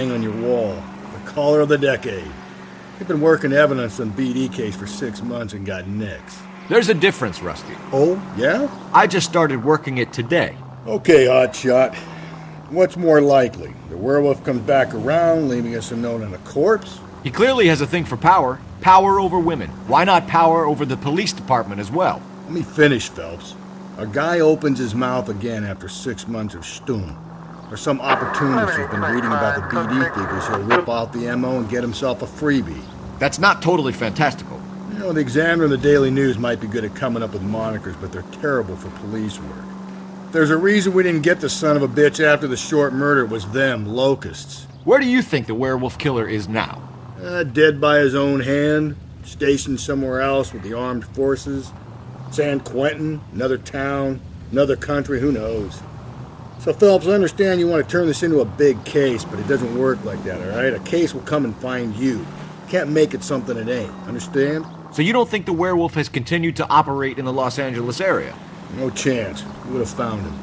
hang on your wall. The caller of the decade. You've been working evidence on BD case for 6 months and got nicks. There's a difference, Rusty. Oh, yeah? I just started working it today. Okay, hotshot. What's more likely? The werewolf comes back around, leaving us a note on a corpse? He clearly has a thing for power. Power over women. Why not power over the police department as well? Let me finish, Phelps. A guy opens his mouth again after 6 months of stum. Or some opportunist who's been reading about the BD figures he'll rip out the MO and get himself a freebie. That's not totally fantastical. You know, the Examiner and the Daily News might be good at coming up with monikers, but they're terrible for police work. There's a reason we didn't get the son of a bitch after the short murder. It was them, locusts. Where do you think the werewolf killer is now? Dead by his own hand, stationed somewhere else with the armed forces. San Quentin, another town, another country, who knows? So, Phelps, I understand you want to turn this into a big case, but it doesn't work like that, all right? A case will come and find you. Can't make it something it ain't, understand? So you don't think the werewolf has continued to operate in the Los Angeles area? No chance. We would have found him.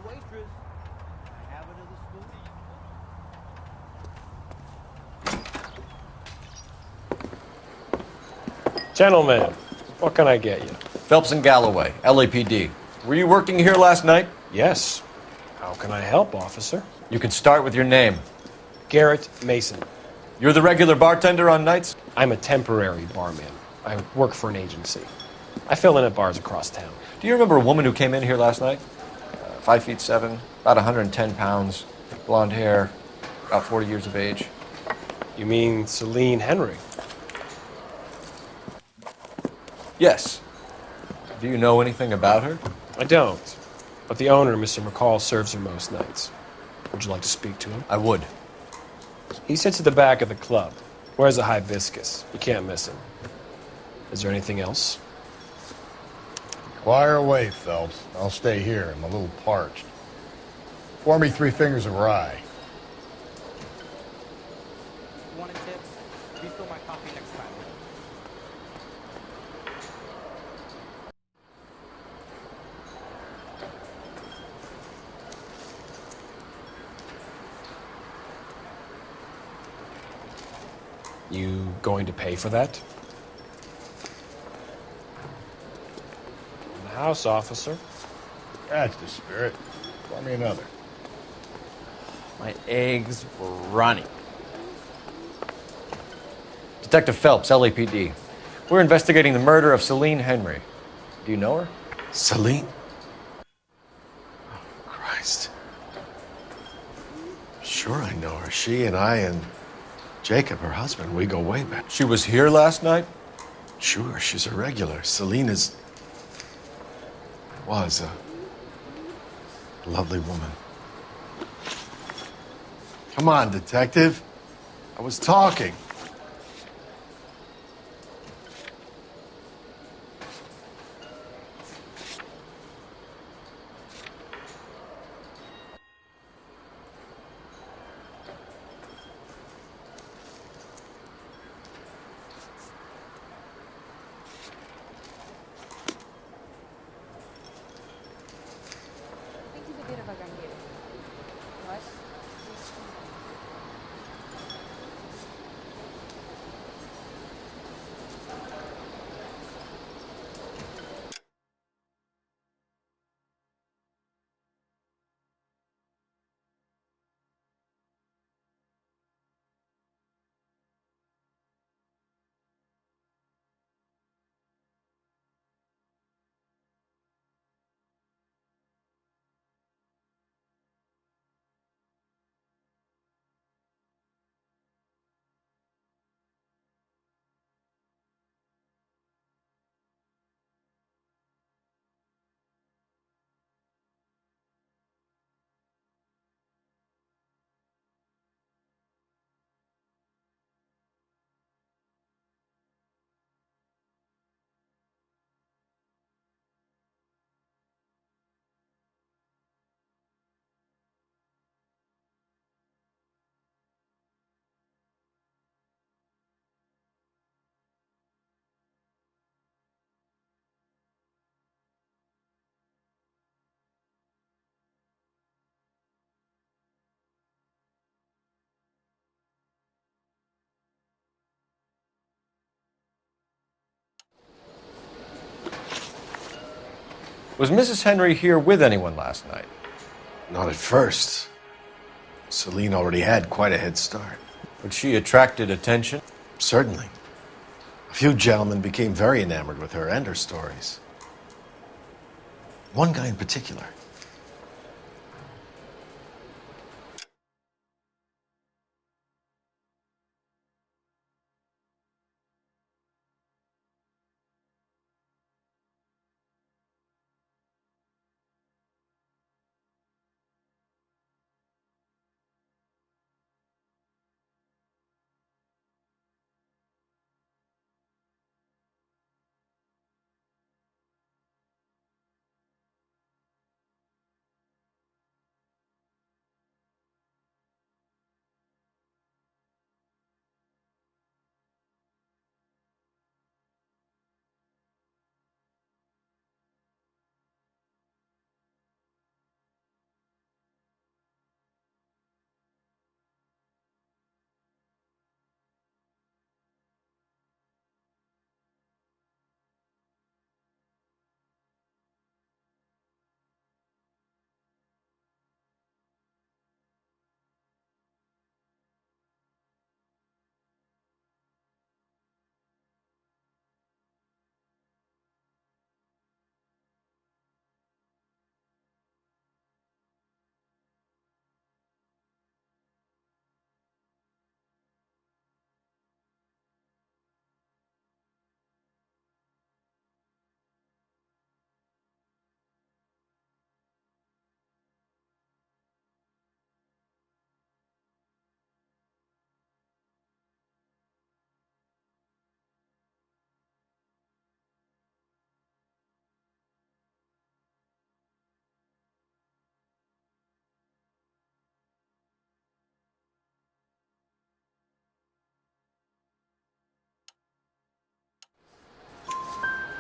Waitress, I have another spoon. Gentlemen, what can I get you? Phelps and Galloway, LAPD. Were you working here last night? Yes. How can I help, officer? You can start with your name. Garrett Mason. You're the regular bartender on nights? I'm a temporary barman. I work for an agency. I fill in at bars across town. Do you remember a woman who came in here last night? 5'7", about 110 pounds, blonde hair, about 40 years of age. You mean Celine Henry? Yes. Do you know anything about her? I don't. But the owner, Mr. McCall, serves her most nights. Would you like to speak to him? I would. He sits at the back of the club. Wears a hibiscus. You can't miss him. Is there anything else? Fire away, Phelps. I'll stay here. I'm a little parched. Pour me 3 fingers of rye. You want a tip? Refill my coffee next time. You going to pay for that? In the house, officer. That's the spirit. Pour me another. My eggs were running. Detective Phelps, LAPD. We're investigating the murder of Celine Henry. Do you know her? Celine? Oh, Christ. Sure I know her. She and I and Jacob, her husband, we go way back. She was here last night? Sure, she's a regular. Celine was a lovely woman. Come on, detective. I was talking. Was Mrs. Henry here with anyone last night? Not at first. Celine already had quite a head start. But she attracted attention? Certainly. A few gentlemen became very enamored with her and her stories. One guy in particular.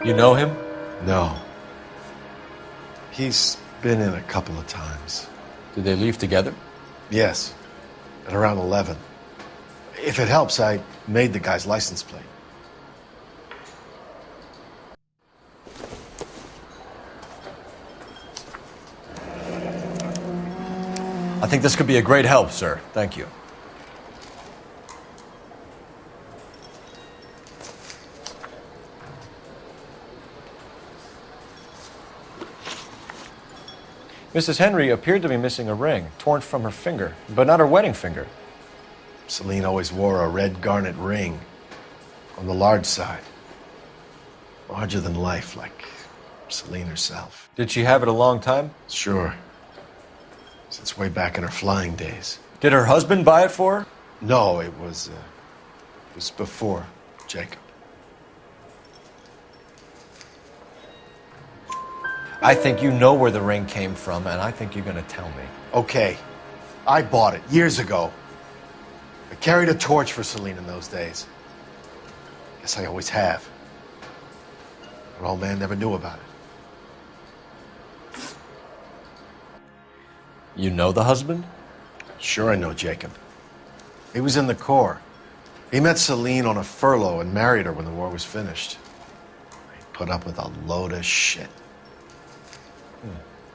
You know him? No. He's been in a couple of times. Did they leave together? Yes. At around 11. If it helps, I made the guy's license plate. I think this could be a great help, sir. Thank you. Mrs. Henry appeared to be missing a ring, torn from her finger, but not her wedding finger. Celine always wore a red garnet ring on the large side. Larger than life, like Celine herself. Did she have it a long time? Sure. Since way back in her flying days. Did her husband buy it for her? No, it was before Jacob. I think you know where the ring came from, and I think you're going to tell me. Okay. I bought it years ago. I carried a torch for Celine in those days. Guess I always have. Her old man never knew about it. You know the husband? Sure I know Jacob. He was in the Corps. He met Celine on a furlough and married her when the war was finished. He put up with a load of shit.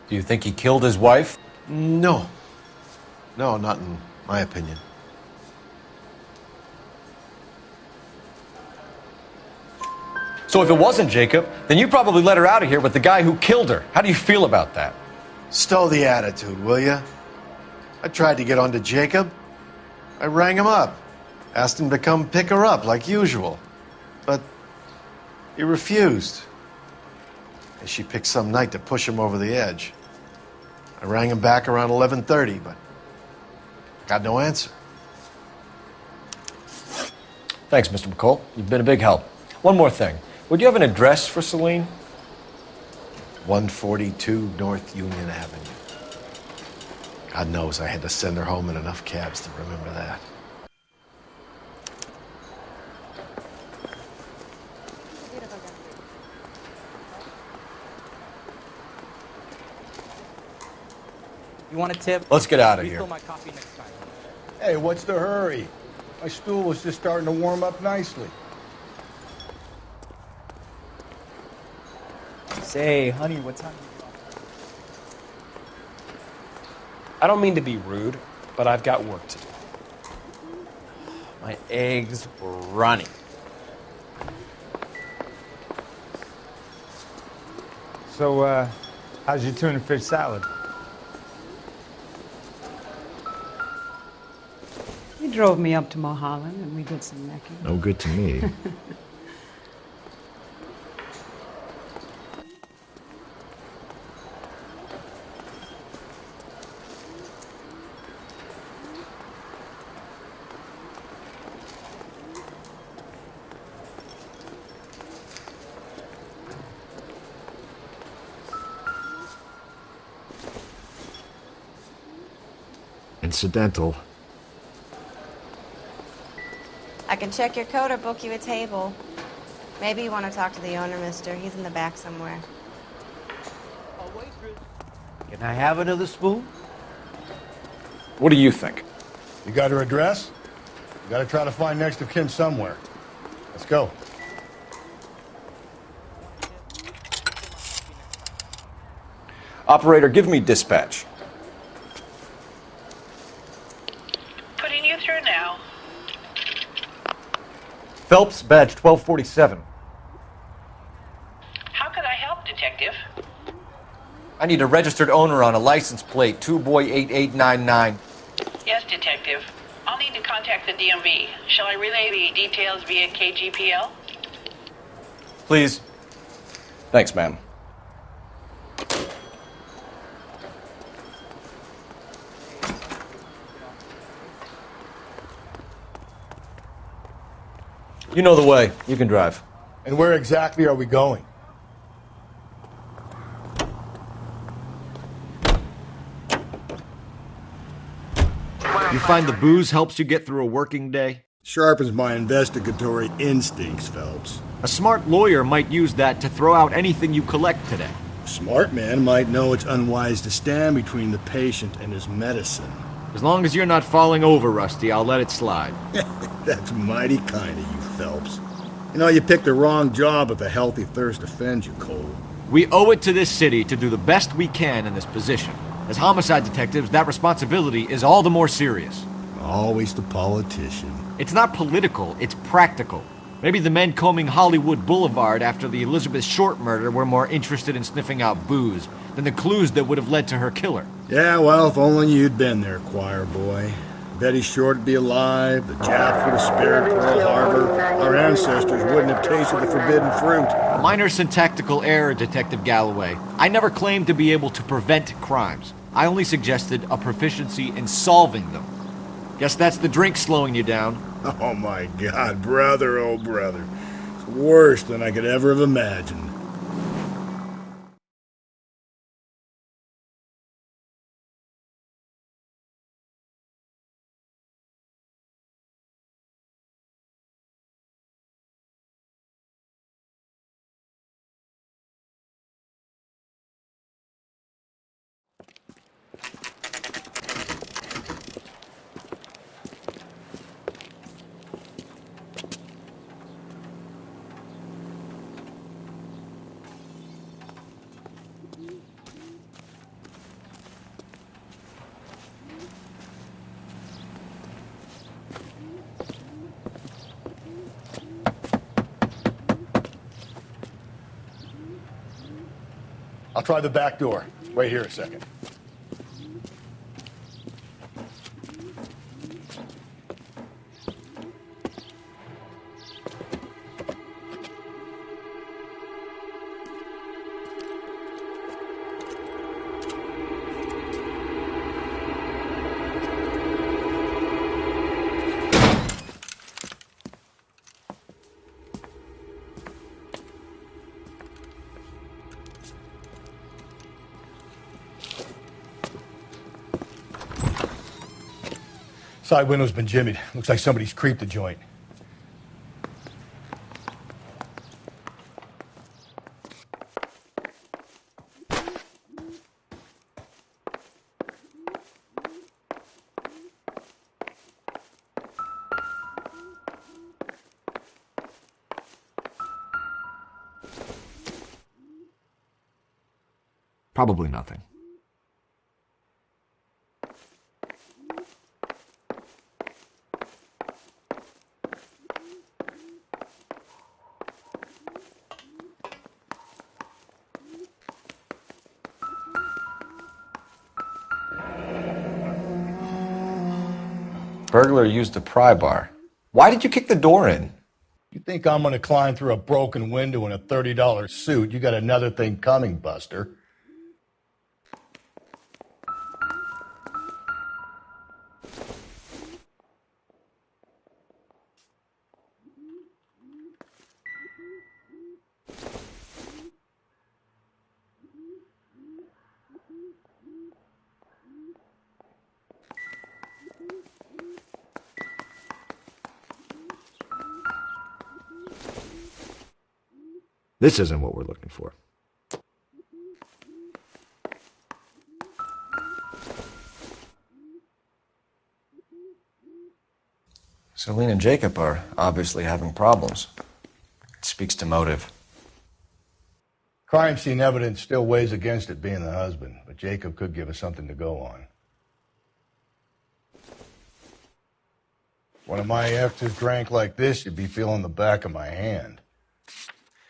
Do you think he killed his wife? No. No, not in my opinion. So if it wasn't Jacob, then you probably let her out of here with the guy who killed her. How do you feel about that? Stow the attitude, will ya? I tried to get on to Jacob. I rang him up. Asked him to come pick her up like usual. But he refused. And she picked some night to push him over the edge. I rang him back around 11:30, but got no answer. Thanks, Mr. McCall. You've been a big help. One more thing. Would you have an address for Celine? 142 North Union Avenue. God knows I had to send her home in enough cabs to remember that. You want a tip? Let's get out of here. Refill my coffee next time. Hey, what's the hurry? My stool was just starting to warm up nicely. Say, honey, what time? I don't mean to be rude, but I've got work to do. My eggs were runny. So, how's your tuna fish salad? He drove me up to Mulholland and we did some necking. No good to me. Incidental. I can check your code or book you a table. Maybe you want to talk to the owner, mister. He's in the back somewhere. Can I have another spoon? What do you think? You got her address? You gotta try to find next of kin somewhere. Let's go. Operator, give me dispatch. Putting you through now. Phelps, badge 1247. How can I help, Detective? I need a registered owner on a license plate, 2boy8899. Yes, Detective. I'll need to contact the DMV. Shall I relay the details via KGPL? Please. Thanks, ma'am. You know the way. You can drive. And where exactly are we going? You find the booze helps you get through a working day? Sharpens my investigatory instincts, Phelps. A smart lawyer might use that to throw out anything you collect today. A smart man might know it's unwise to stand between the patient and his medicine. As long as you're not falling over, Rusty, I'll let it slide. That's mighty kind of you, Phelps. You know, you picked the wrong job if a healthy thirst offends you, Cole. We owe it to this city to do the best we can in this position. As homicide detectives, that responsibility is all the more serious. Always the politician. It's not political, it's practical. Maybe the men combing Hollywood Boulevard after the Elizabeth Short murder were more interested in sniffing out booze than the clues that would have led to her killer. Yeah, well, if only you'd been there, choir boy. Betty Short would be alive, the Japs would have spared Pearl Harbor, our ancestors wouldn't have tasted the forbidden fruit. Minor syntactical error, Detective Galloway. I never claimed to be able to prevent crimes. I only suggested a proficiency in solving them. Guess that's the drink slowing you down. Oh my God, brother, oh brother. It's worse than I could ever have imagined. I'll try the back door. Wait here a second. Side window's been jimmied. Looks like somebody's creeped the joint. Probably nothing. Burglar used a pry bar. Why did you kick the door in? You think I'm going to climb through a broken window in a $30 suit? You got another thing coming, Buster. This isn't what we're looking for. Celine and Jacob are obviously having problems. It speaks to motive. Crime scene evidence still weighs against it being the husband, but Jacob could give us something to go on. One of my exes drank like this, you'd be feeling the back of my hand.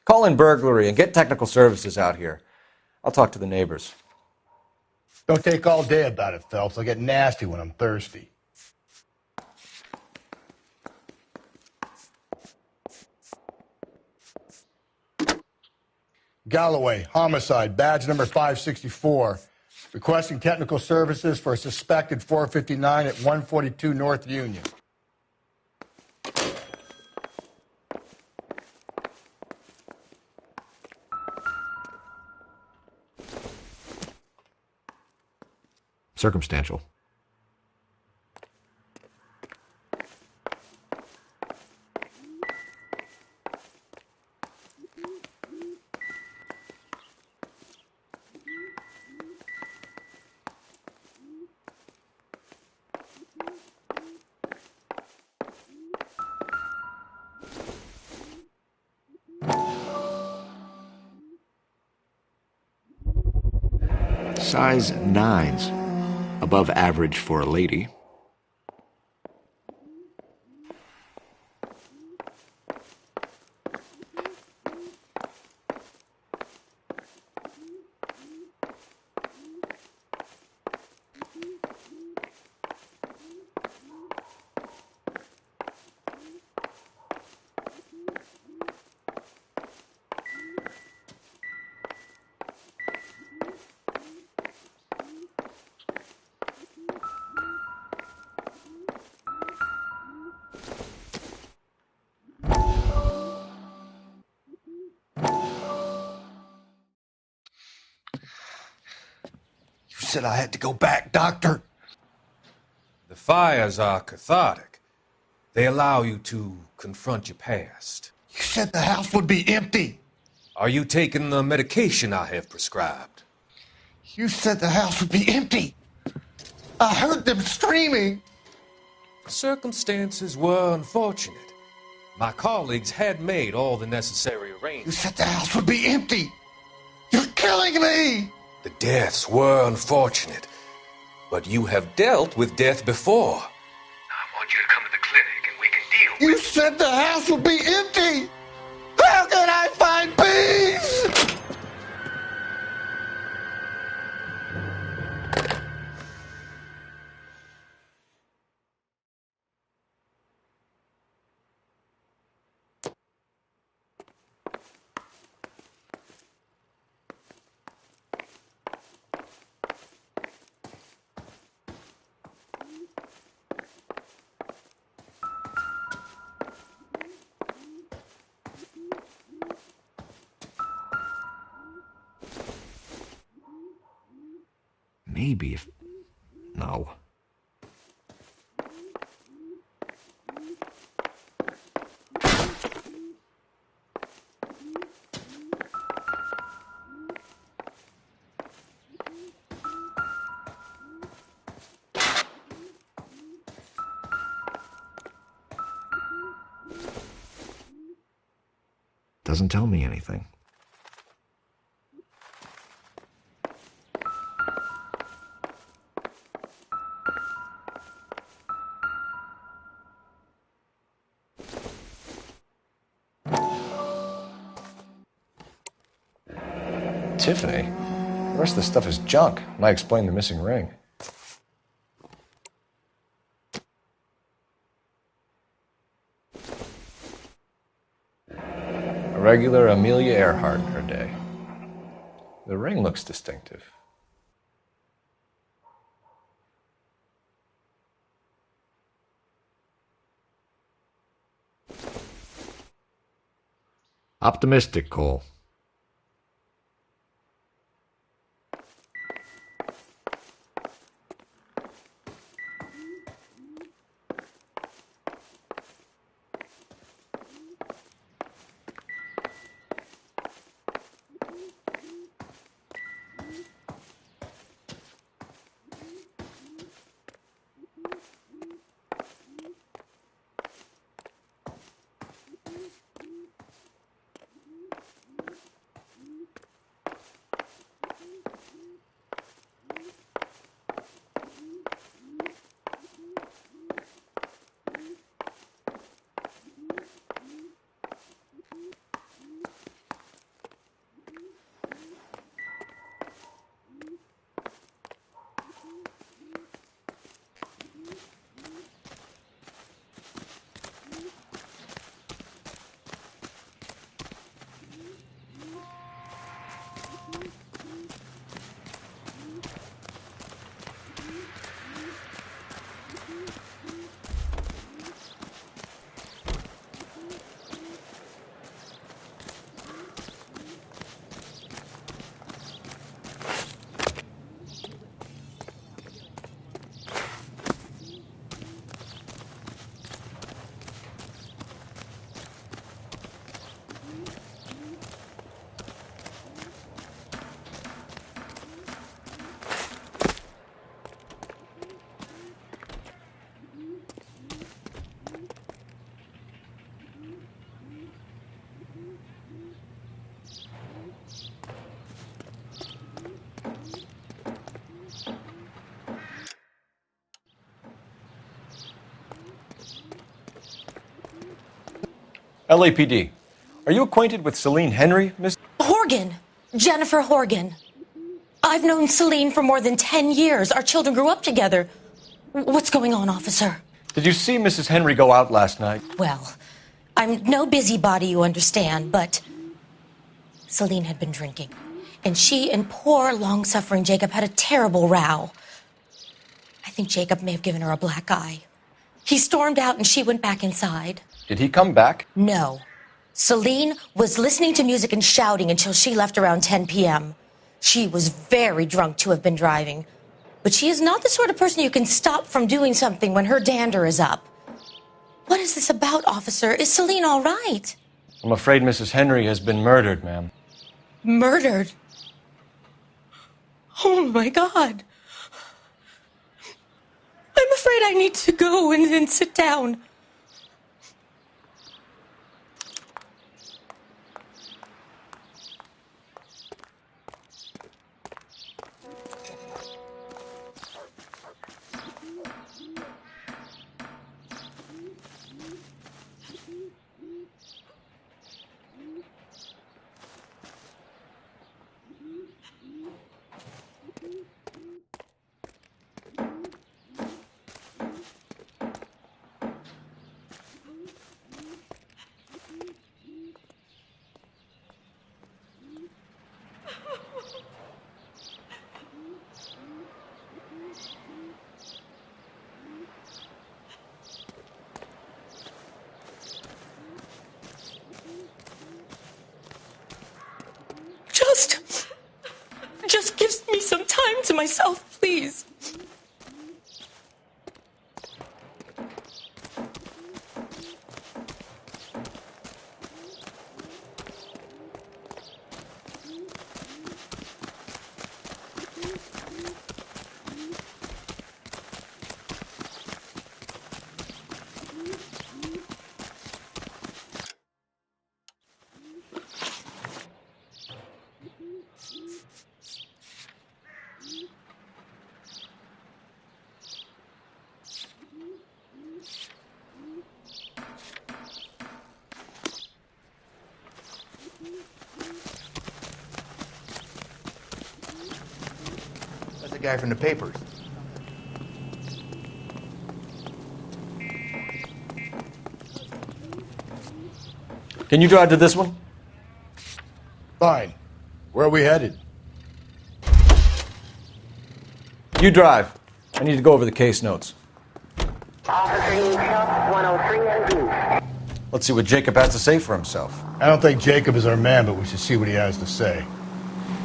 Call in burglary and get technical services out here. I'll talk to the neighbors. Don't take all day about it, Phelps. I'll get nasty when I'm thirsty. Galloway, homicide, badge number 564. Requesting technical services for a suspected 459 at 142 North Union. Circumstantial. Size 9s. Above average for a lady. Said I had to go back, Doctor. The fires are cathartic. They allow you to confront your past. You said the house would be empty. Are you taking the medication I have prescribed? You said the house would be empty. I heard them screaming. Circumstances were unfortunate. My colleagues had made all the necessary arrangements. You said the house would be empty. You're killing me. The deaths were unfortunate, but you have dealt with death before. I want you to come to the clinic and we can deal with it. You said the house would be empty! How can I find peace? Maybe if... No. Doesn't tell me anything. Tiffany? The rest of the stuff is junk. Might explain the missing ring. regular Amelia Earhart in her day. The ring looks distinctive. Optimistic, Cole. LAPD. Are you acquainted with Celine Henry, Miss? Horgan. Jennifer Horgan. I've known Celine for more than 10 years. Our children grew up together. What's going on, officer? Did you see Mrs. Henry go out last night? Well, I'm no busybody, you understand, but Celine had been drinking. And she and poor, long-suffering Jacob had a terrible row. I think Jacob may have given her a black eye. He stormed out and she went back inside. Did he come back? No. Celine was listening to music and shouting until she left around 10 p.m. She was very drunk to have been driving. But she is not the sort of person you can stop from doing something when her dander is up. What is this about, officer? Is Celine all right? I'm afraid Mrs. Henry has been murdered, ma'am. Murdered? Oh, my God. I'm afraid I need to go and sit down. Just give me some time to myself, please. That's the guy from the papers. Can you drive to this one? Fine. Where are we headed? You drive. I need to go over the case notes. Officer needs help, 103 and Let's see what Jacob has to say for himself. I don't think Jacob is our man, but we should see what he has to say.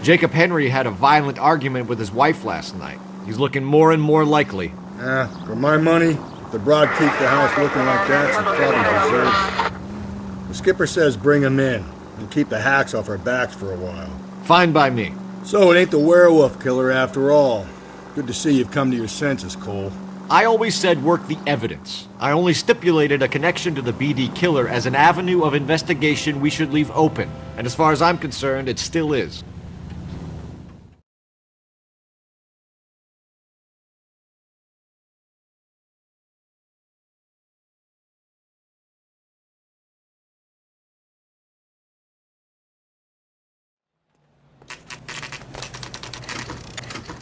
Jacob Henry had a violent argument with his wife last night. He's looking more and more likely. For my money, if the broad keeps the house looking like that, she probably deserves it. The skipper says bring him in and keep the hacks off our backs for a while. Fine by me. So it ain't the werewolf killer after all. Good to see you've come to your senses, Cole. I always said work the evidence. I only stipulated a connection to the BD killer as an avenue of investigation we should leave open. And as far as I'm concerned, it still is.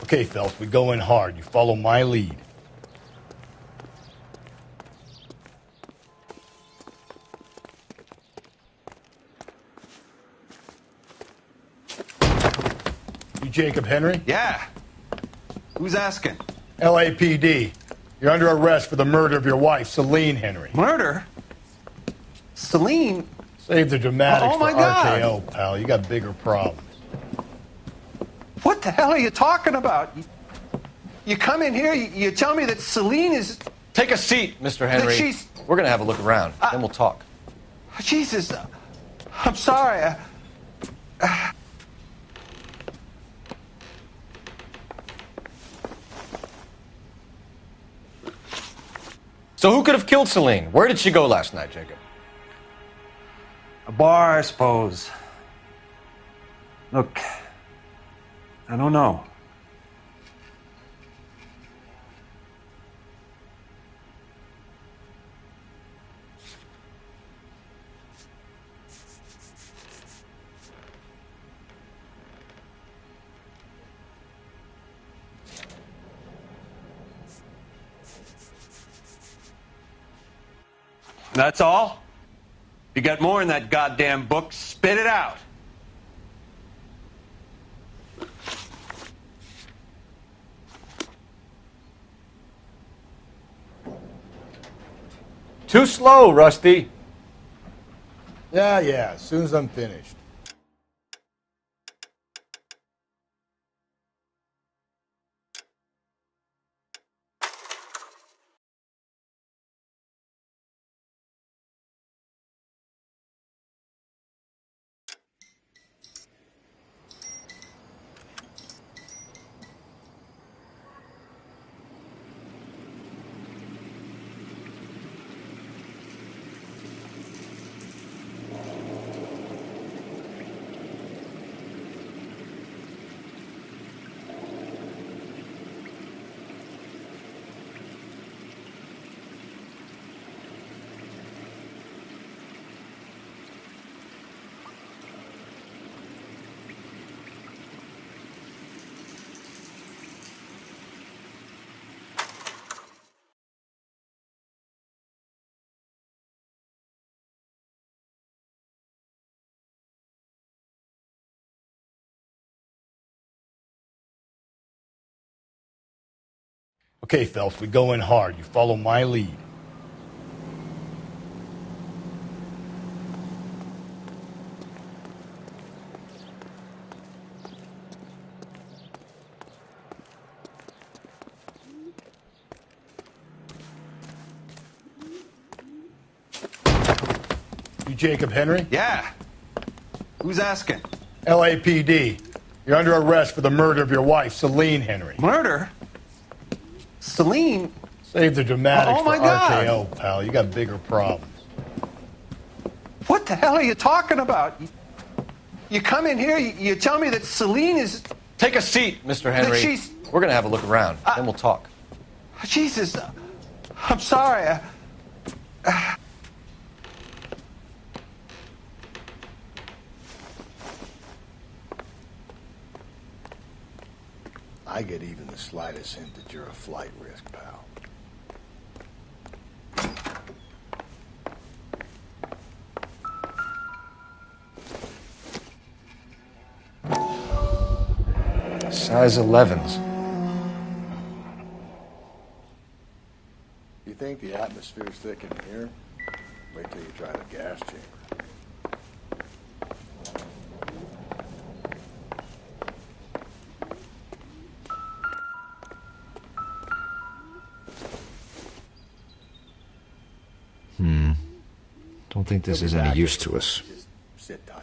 Okay, Phelps, we go in hard. You follow my lead. You Jacob Henry? Yeah. Who's asking? LAPD. You're under arrest for the murder of your wife, Celine Henry. Murder? Celine? Save the dramatics Oh, my for God. RKO, pal. You got bigger problems. What the hell are you talking about? You come in here, you tell me that Celine is... Take a seat, Mr. Henry. That she's... We're going to have a look around, then we'll talk. Jesus, I'm sorry. So who could have killed Celine? Where did she go last night, Jacob? A bar, I suppose. Look, I don't know. That's all? You got more in that goddamn book, spit it out. Too slow, Rusty. Yeah, as soon as I'm finished. Okay, Phelps, we go in hard. You follow my lead. You Jacob Henry? Yeah. Who's asking? LAPD. You're under arrest for the murder of your wife, Celine Henry. Murder? Celine? Save the dramatics Oh, my for God. RKO, pal. You got bigger problems. What the hell are you talking about? You come in here, you tell me that Celine is... Take a seat, Mr. Henry. That she's... We're going to have a look around, then we'll talk. Jesus, I'm sorry. I get even the slightest hint that you're a flight risk, pal. Size 11s. You think the atmosphere's thick in here? Wait till you try the gas chamber. Don't think this is any use to us. Just sit tight.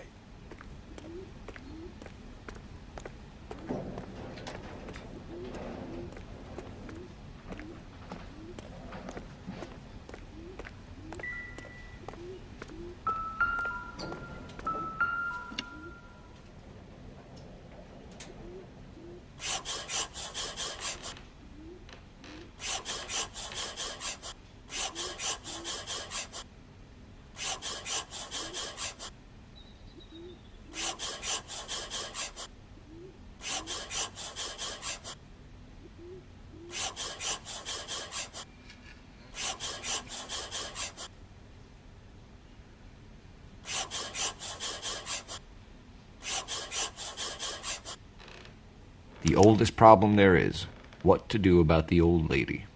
The oldest problem there is, what to do about the old lady.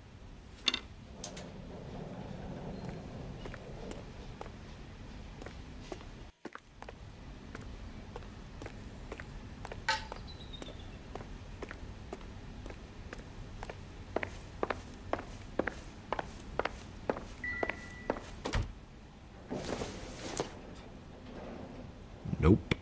Nope.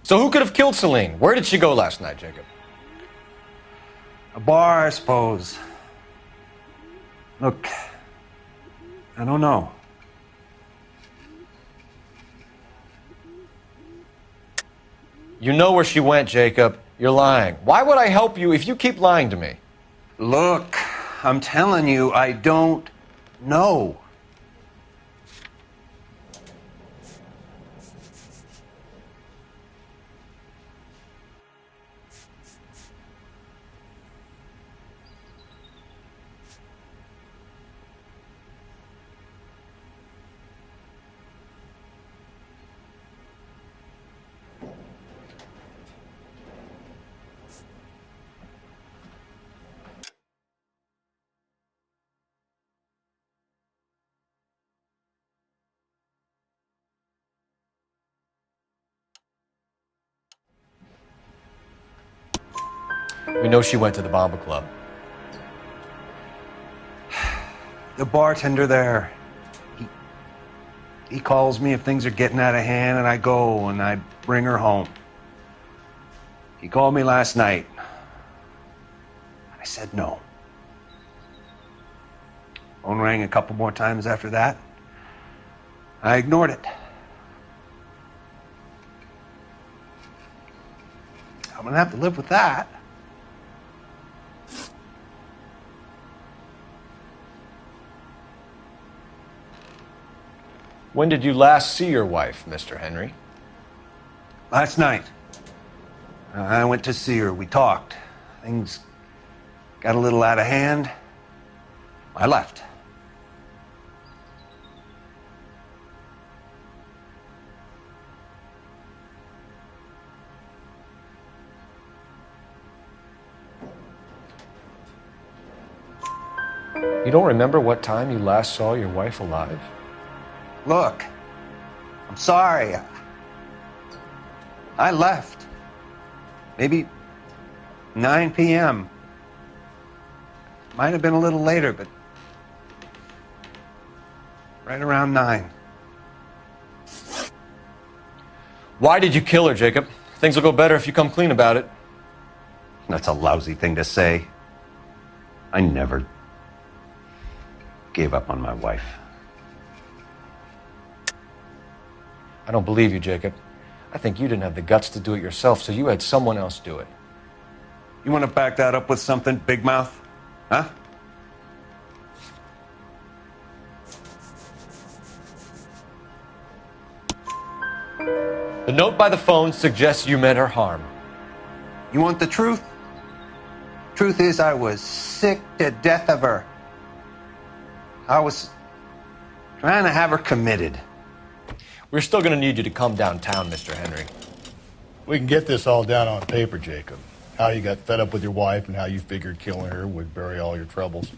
So who could have killed Celine? Where did she go last night, Jacob? A bar, I suppose. Look, I don't know. You know where she went, Jacob. You're lying. Why would I help you if you keep lying to me? Look, I'm telling you, I don't know. We know she went to the Bomba Club. The bartender there, he calls me if things are getting out of hand, and I go and I bring her home. He called me last night. I said no. Phone rang a couple more times after that. I ignored it. I'm gonna have to live with that. When did you last see your wife, Mr. Henry? Last night. I went to see her. We talked. Things got a little out of hand. I left. You don't remember what time you last saw your wife alive? Look, I'm sorry. I left. Maybe 9 p.m. Might have been a little later, but right around 9. Why did you kill her, Jacob? Things will go better if you come clean about it. That's a lousy thing to say. I never gave up on my wife. I don't believe you, Jacob. I think you didn't have the guts to do it yourself, so you had someone else do it. You want to back that up with something, Big Mouth? Huh? The note by the phone suggests you meant her harm. You want the truth? Truth is, I was sick to death of her. I was trying to have her committed. We're still going to need you to come downtown, Mr. Henry. We can get this all down on paper, Jacob. How you got fed up with your wife and how you figured killing her would bury all your troubles.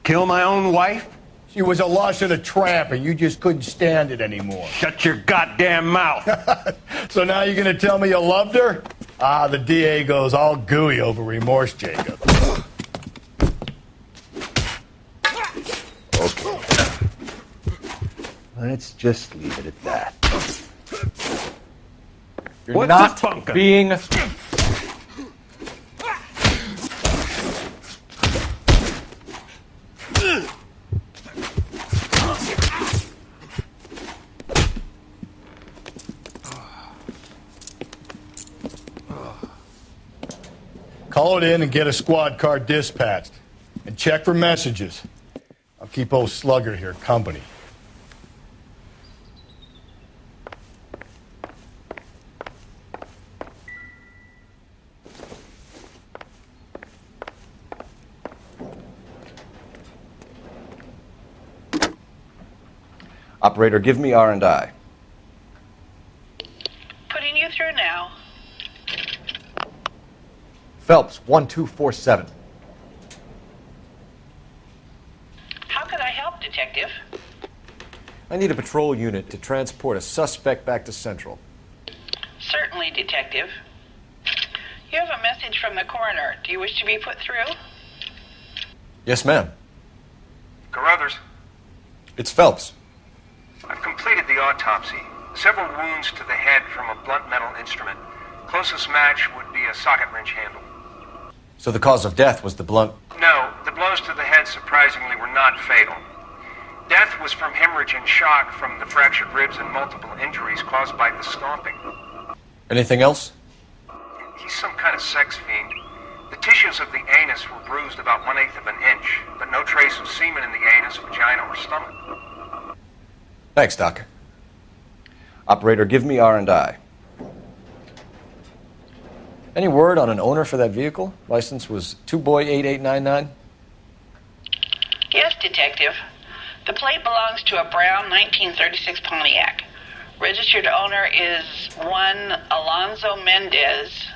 Kill my own wife? She was a lush and a tramp, and you just couldn't stand it anymore. Shut your goddamn mouth. So now you're going to tell me you loved her? Ah, the DA goes all gooey over remorse, Jacob. Okay. Let's just leave it at that. You're What's not this bunker? being... Call it in and get a squad car dispatched. And check for messages. I'll keep old Slugger here company. Operator, give me R&I. Putting you through now. Phelps, 1247. How could I help, Detective? I need a patrol unit to transport a suspect back to Central. Certainly, Detective. You have a message from the coroner. Do you wish to be put through? Yes, ma'am. Carruthers, It's Phelps. I've completed the autopsy. Several wounds to the head from a blunt metal instrument. Closest match would be a socket wrench handle. So the cause of death was the blunt... No, the blows to the head surprisingly were not fatal. Death was from hemorrhage and shock from the fractured ribs and multiple injuries caused by the stomping. Anything else? He's some kind of sex fiend. The tissues of the anus were bruised about 1/8 of an inch, but no trace of semen in the anus, vagina, or stomach. Thanks, Doc. Operator, give me R&I. Any word on an owner for that vehicle? License was 2boy8899. Yes, Detective. The plate belongs to a brown 1936 Pontiac. Registered owner is one Alonzo Mendez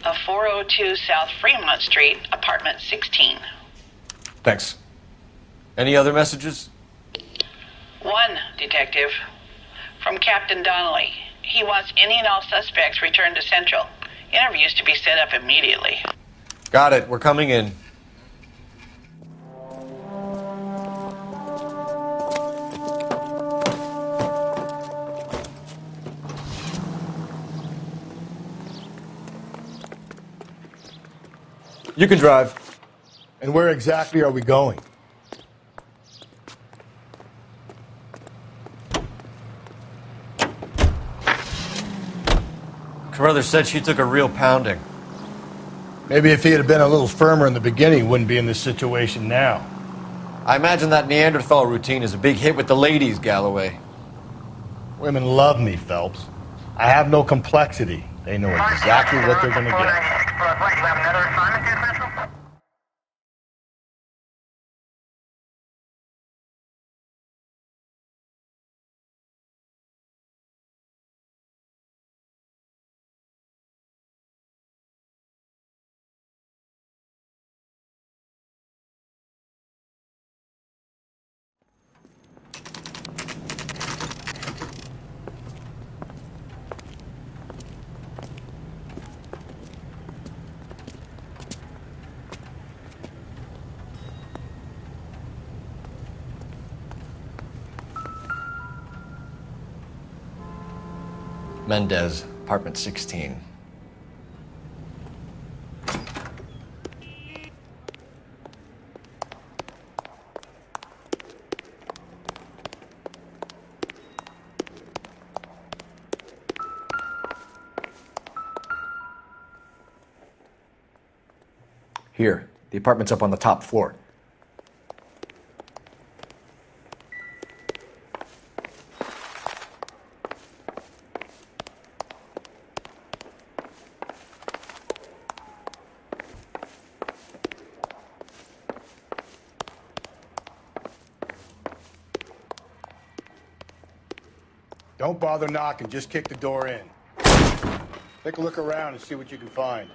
of 402 South Fremont Street, apartment 16. Thanks. Any other messages? One, Detective. From Captain Donnelly. He wants any and all suspects returned to Central. Interviews to be set up immediately. Got it. We're coming in. You can drive. And where exactly are we going? Carruthers said she took a real pounding. Maybe if he had been a little firmer in the beginning, he wouldn't be in this situation now. I imagine that Neanderthal routine is a big hit with the ladies, Galloway. Women love me, Phelps. I have no complexity. They know exactly what they're going to get. Mendez, apartment 16. Here, the apartment's up on the top floor. Don't bother knocking, just kick the door in. Take a look around and see what you can find.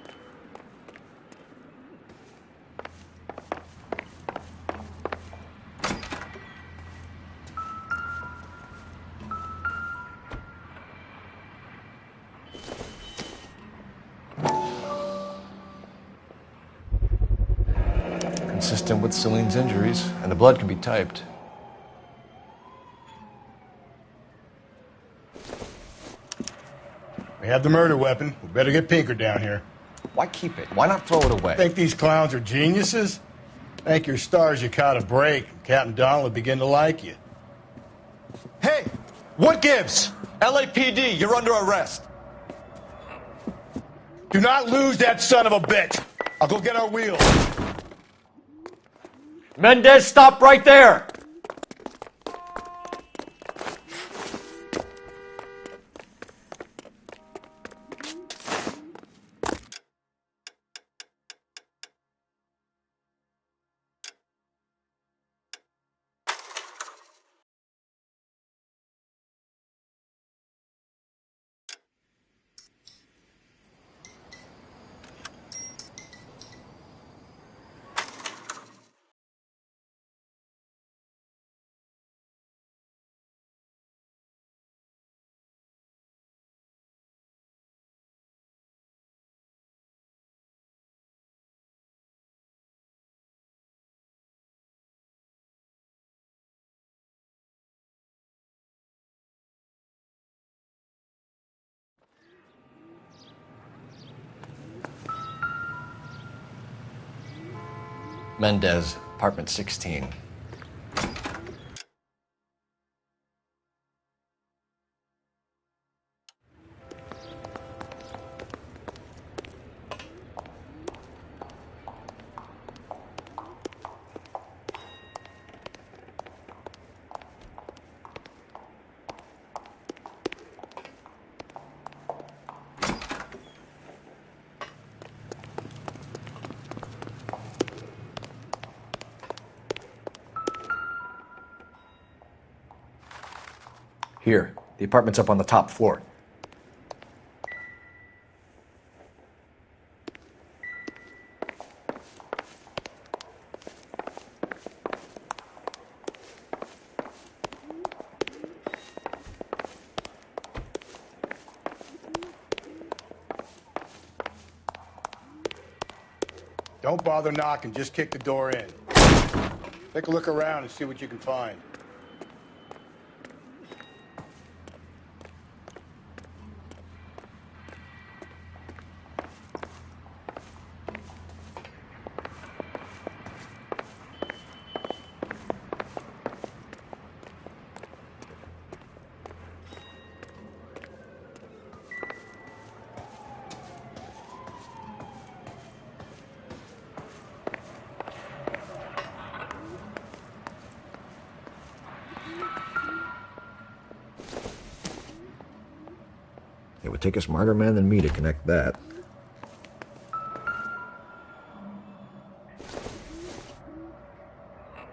Consistent with Celine's injuries, and the blood can be typed. We have the murder weapon. We better get Pinker down here. Why keep it? Why not throw it away? Think these clowns are geniuses? Thank your stars you caught a break. Captain Donald will begin to like you. Hey, what gives? LAPD, you're under arrest. Do not lose that son of a bitch. I'll go get our wheels. Mendez, stop right there! Mendez, apartment 16. Here, the apartment's up on the top floor. Don't bother knocking, just kick the door in. Take a look around and see what you can find. It would take a smarter man than me to connect that.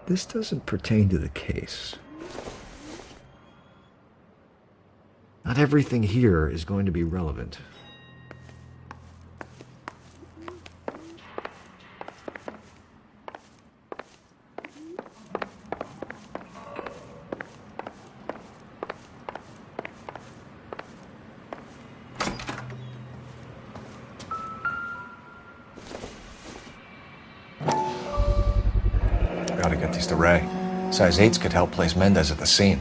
This doesn't pertain to the case. Not everything here is going to be relevant. Gotta get these to Ray. Size 8s could help place Mendez at the scene.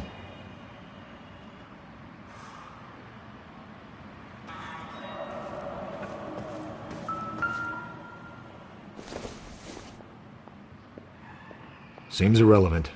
Seems irrelevant.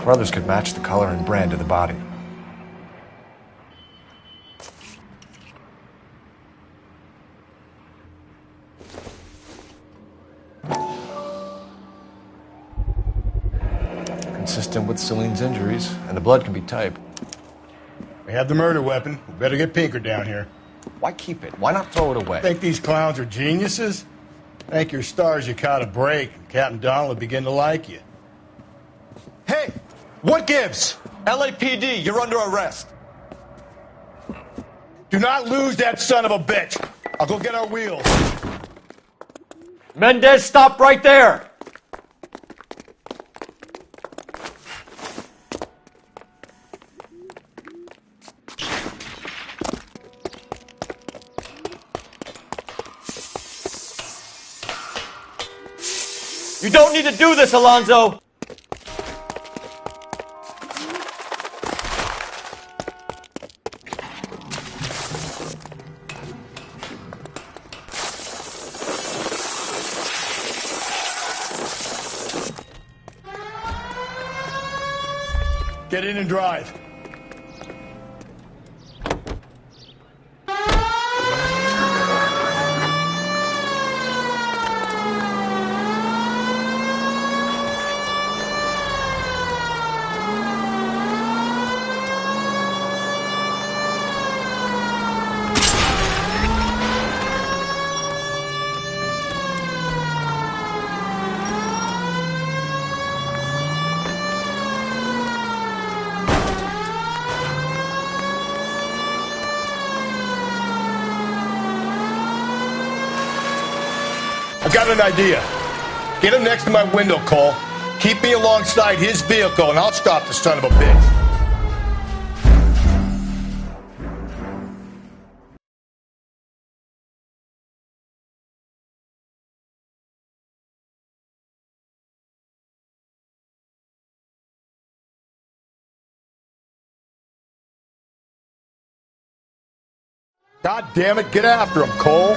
Brothers could match the color and brand of the body. Consistent with Celine's injuries, and the blood can be type. We have the murder weapon. We better get Pinker down here. Why keep it? Why not throw it away? Think these clowns are geniuses? Thank your stars you caught a break, and Captain Donald will begin to like you. Hey, what gives? LAPD, you're under arrest. Do not lose that son of a bitch. I'll go get our wheels. Mendez, stop right there! You don't need to do this, Alonzo! Get in and drive. I got an idea. Get him next to my window, Cole. Keep me alongside his vehicle, and I'll stop the son of a bitch. God damn it, get after him, Cole.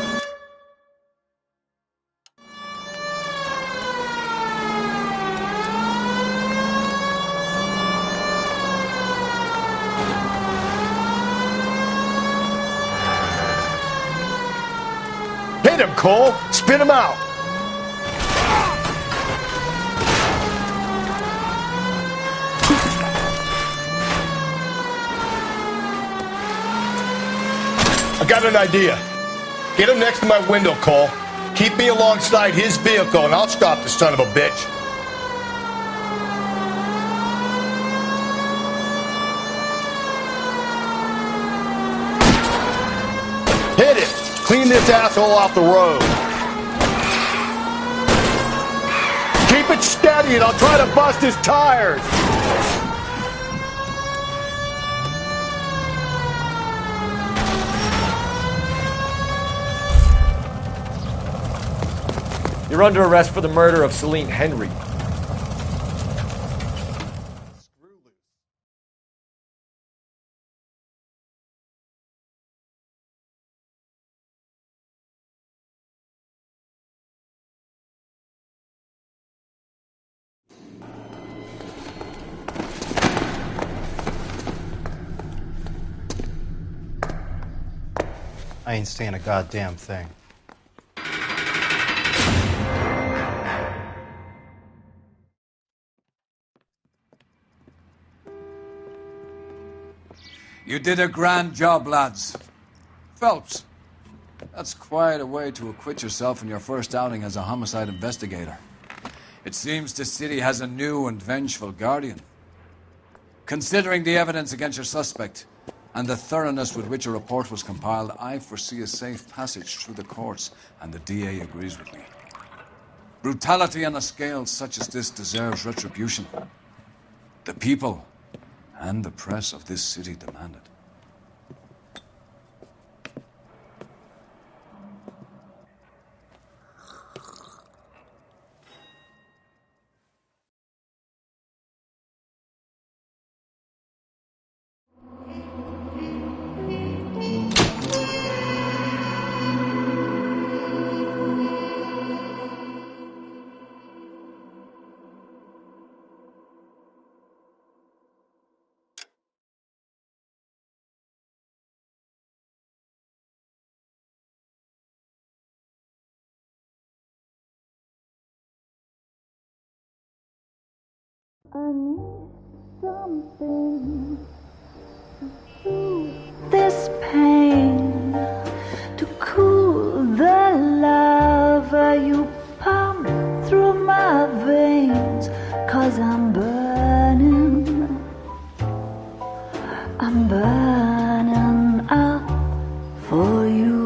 Hit him, Cole. Spin him out. I got an idea. Get him next to my window, Cole. Keep me alongside his vehicle, and I'll stop the son of a bitch. Hit it! Clean this asshole off the road. Keep it steady, and I'll try to bust his tires. You're under arrest for the murder of Celine Henry. I ain't saying a goddamn thing. You did a grand job, lads. Phelps, that's quite a way to acquit yourself in your first outing as a homicide investigator. It seems the city has a new and vengeful guardian. Considering the evidence against your suspect and the thoroughness with which a report was compiled, I foresee a safe passage through the courts, and the DA agrees with me. Brutality on a scale such as this deserves retribution. The people and the press of this city demand it. I need something to soothe this pain, to cool the lava you pump through my veins, 'cause I'm burning up for you.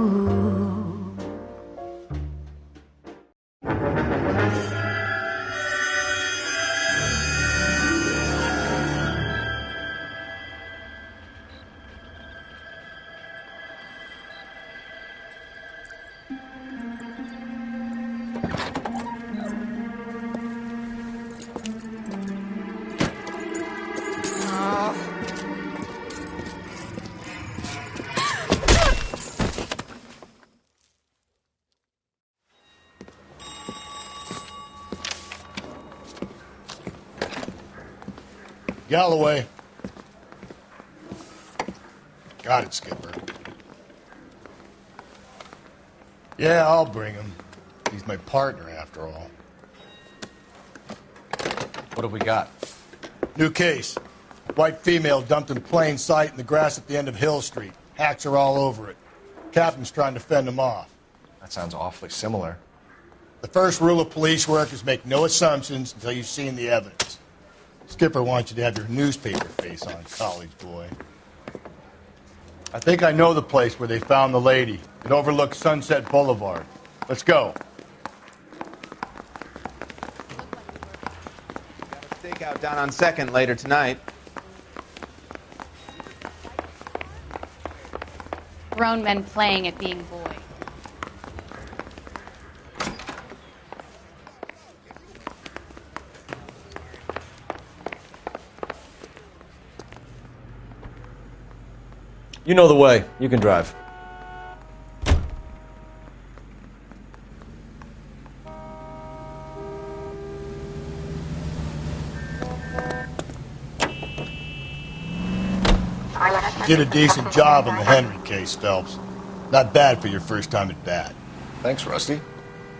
Galloway. Got it, Skipper. Yeah, I'll bring him. He's my partner, after all. What have we got? New case. White female dumped in plain sight in the grass at the end of Hill Street. Hacks are all over it. Captain's trying to fend them off. That sounds awfully similar. The first rule of police work is make no assumptions until you've seen the evidence. Skipper wants you to have your newspaper face on, college boy. I think I know the place where they found the lady. It overlooks Sunset Boulevard. Let's go. Out down on 2nd later tonight. Grown men playing at being boys. You know the way. You can drive. You did a decent job on the Henry case, Phelps. Not bad for your first time at bat. Thanks, Rusty.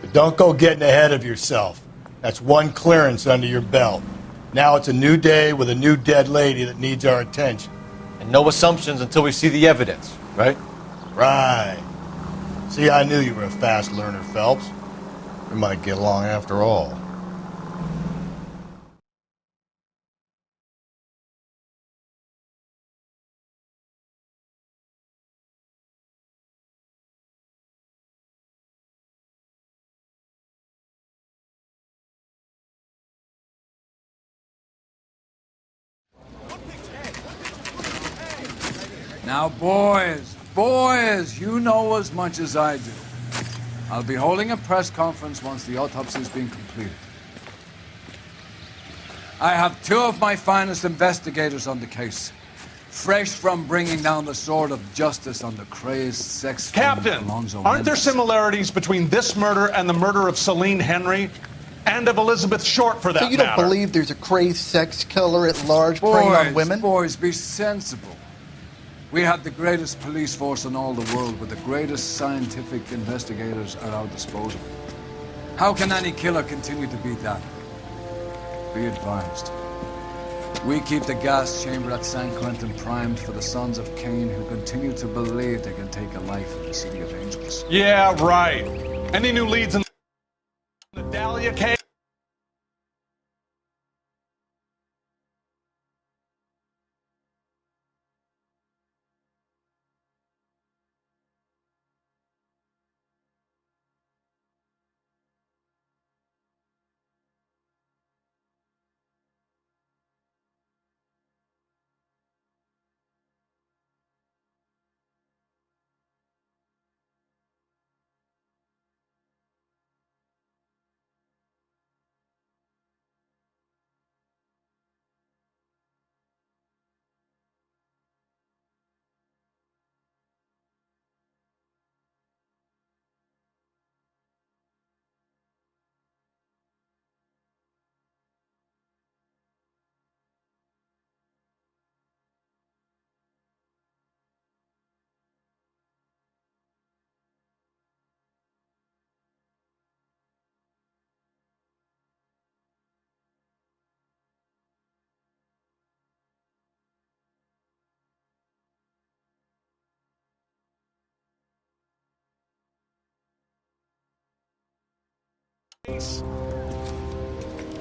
But don't go getting ahead of yourself. That's one clearance under your belt. Now it's a new day with a new dead lady that needs our attention. And no assumptions until we see the evidence, right? Right. See, I knew you were a fast learner, Phelps. We might get along after all. Now, boys, you know as much as I do. I'll be holding a press conference once the autopsy's been completed. I have 2 of my finest investigators on the case, fresh from bringing down the sword of justice on the crazed sex Captain, Alonzo aren't there Mendes. similarities between this murder and the murder of Celine Henry? And of Elizabeth Short, for that So you don't matter? believe there's a crazed sex killer at large preying on women? Boys, be sensible. We have the greatest police force in all the world with the greatest scientific investigators at our disposal. How can any killer continue to be that? Be advised. We keep the gas chamber at San Quentin primed for the sons of Cain who continue to believe they can take a life in the City of Angels. Yeah, right. Any new leads in the Dahlia case?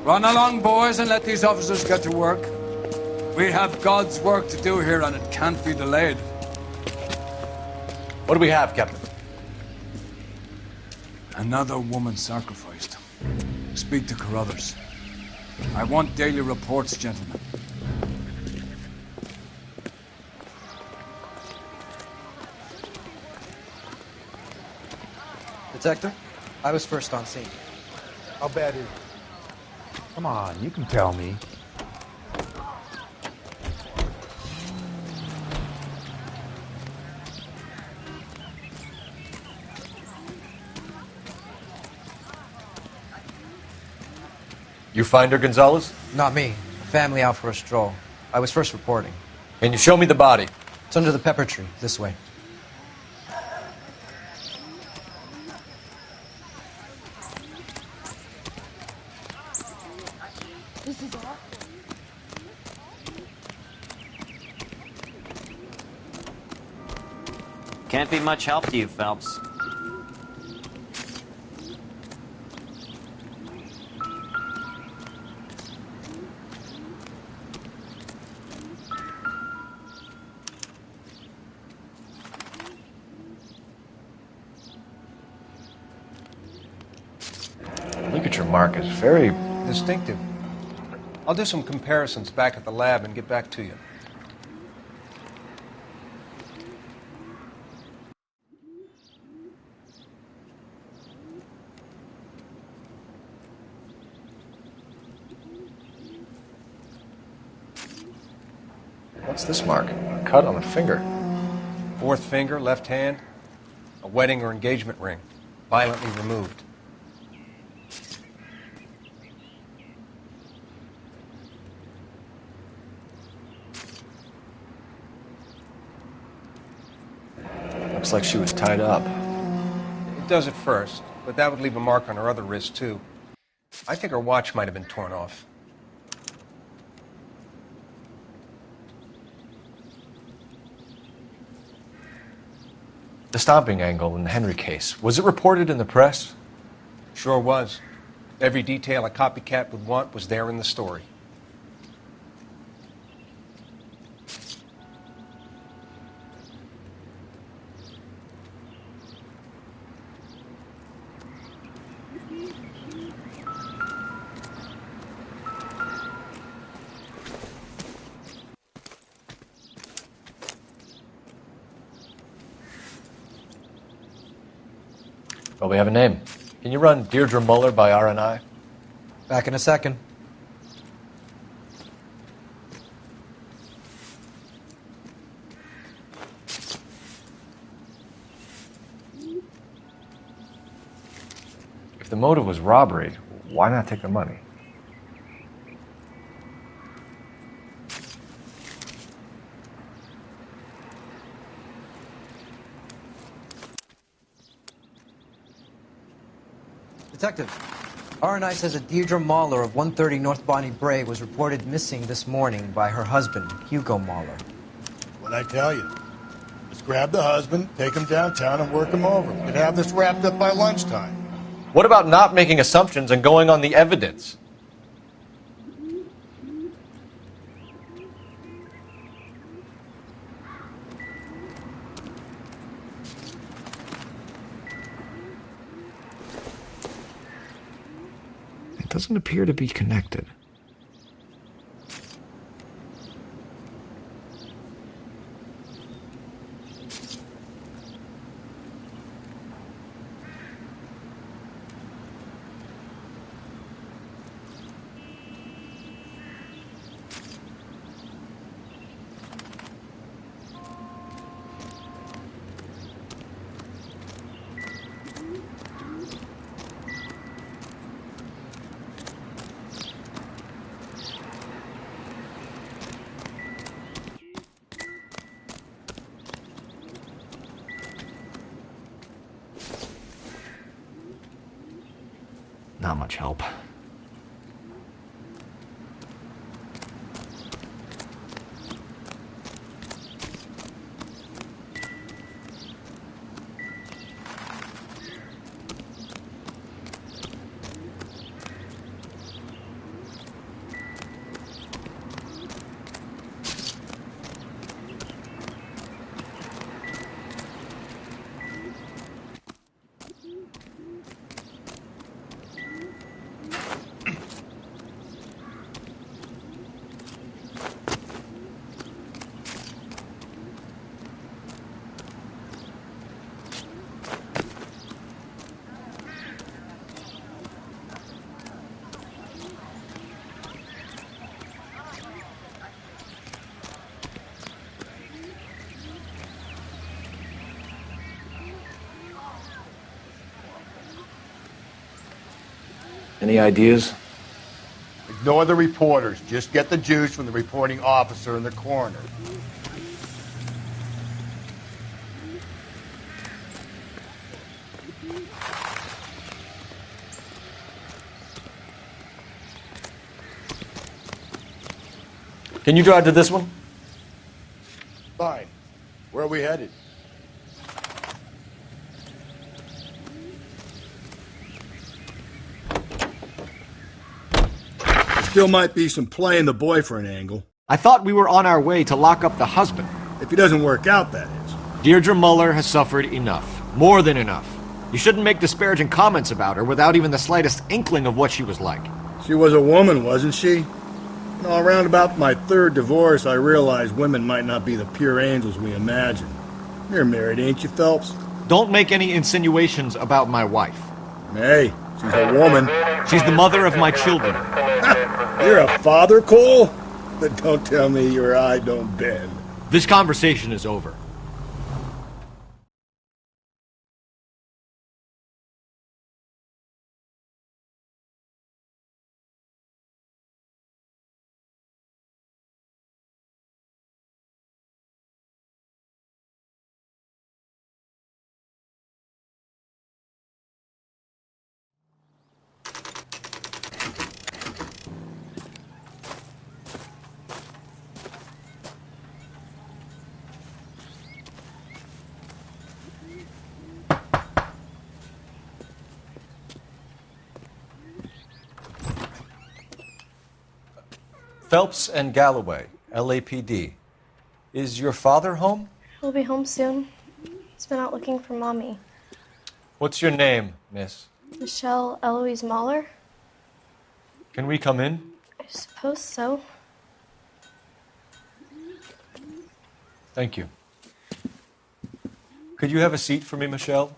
Run along, boys, and let these officers get to work. We have God's work to do here, and it can't be delayed. What do we have, Captain? Another woman sacrificed. Speak to Carruthers. I want daily reports, gentlemen. Detective, I was first on scene. How bad is it? Come on, you can tell me. You find her, Gonzalez? Not me. Family out for a stroll. I was first reporting. Can you show me the body? It's under the pepper tree, this way. This is all. Can't be much help to you, Phelps. Look at your mark. It's very distinctive. I'll do some comparisons back at the lab and get back to you. What's this mark? A cut on the finger. Fourth finger, left hand. A wedding or engagement ring. Violently removed. Looks like she was tied up. It does at first, but that would leave a mark on her other wrist, too. I think her watch might have been torn off. The stomping angle in the Henry case, was it reported in the press? Sure was. Every detail a copycat would want was there in the story. Well, we have a name. Can you run Deirdre Muller by RNI? Back in a second. If the motive was robbery, why not take the money? Detective, RNI says that Deirdre Mahler of 130 North Bonnie Bray was reported missing this morning by her husband, Hugo Mahler. What'd I tell you? Just grab the husband, take him downtown, and work him over. We could have this wrapped up by lunchtime. What about not making assumptions and going on the evidence? It doesn't appear to be connected. Not much help. Any ideas? Ignore the reporters. Just get the juice from the reporting officer and the coroner. Can you drive to this one? Fine. Where are we headed? Still might be some play in the boyfriend angle. I thought we were on our way to lock up the husband. If he doesn't work out, that is. Deirdre Muller has suffered enough. More than enough. You shouldn't make disparaging comments about her without even the slightest inkling of what she was like. She was a woman, wasn't she? Around about my third divorce, I realized women might not be the pure angels we imagine. You're married, ain't you, Phelps? Don't make any insinuations about my wife. Hey, she's a woman. She's the mother of my children. You're a father, Cole? But don't tell me your eye don't bend. This conversation is over. Phelps and Galloway, LAPD. Is your father home? He'll be home soon. He's been out looking for Mommy. What's your name, miss? Michelle Eloise Mahler? Can we come in? I suppose so. Thank you. Could you have a seat for me, Michelle?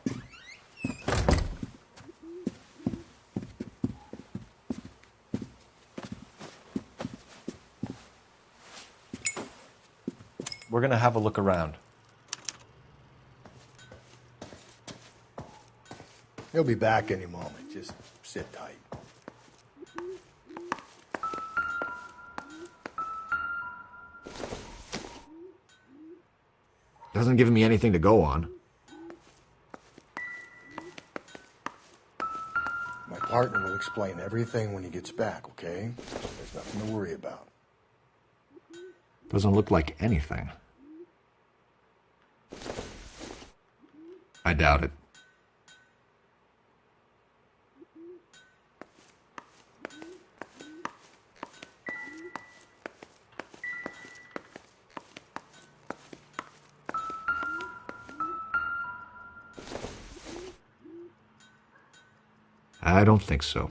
We're going to have a look around. He'll be back any moment. Just sit tight. Doesn't give me anything to go on. My partner will explain everything when he gets back, okay? There's nothing to worry about. Doesn't look like anything. I doubt it. I don't think so.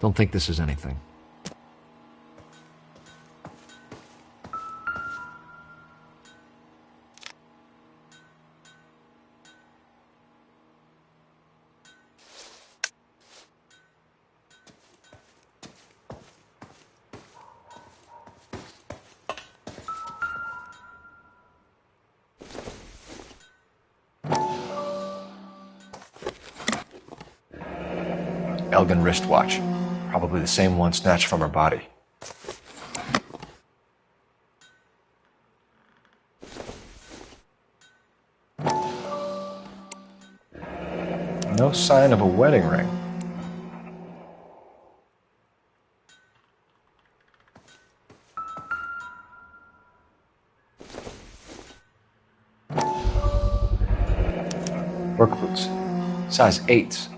Don't think this is anything. Elgin wristwatch. Probably the same one snatched from her body. No sign of a wedding ring. Work boots. Size 8s.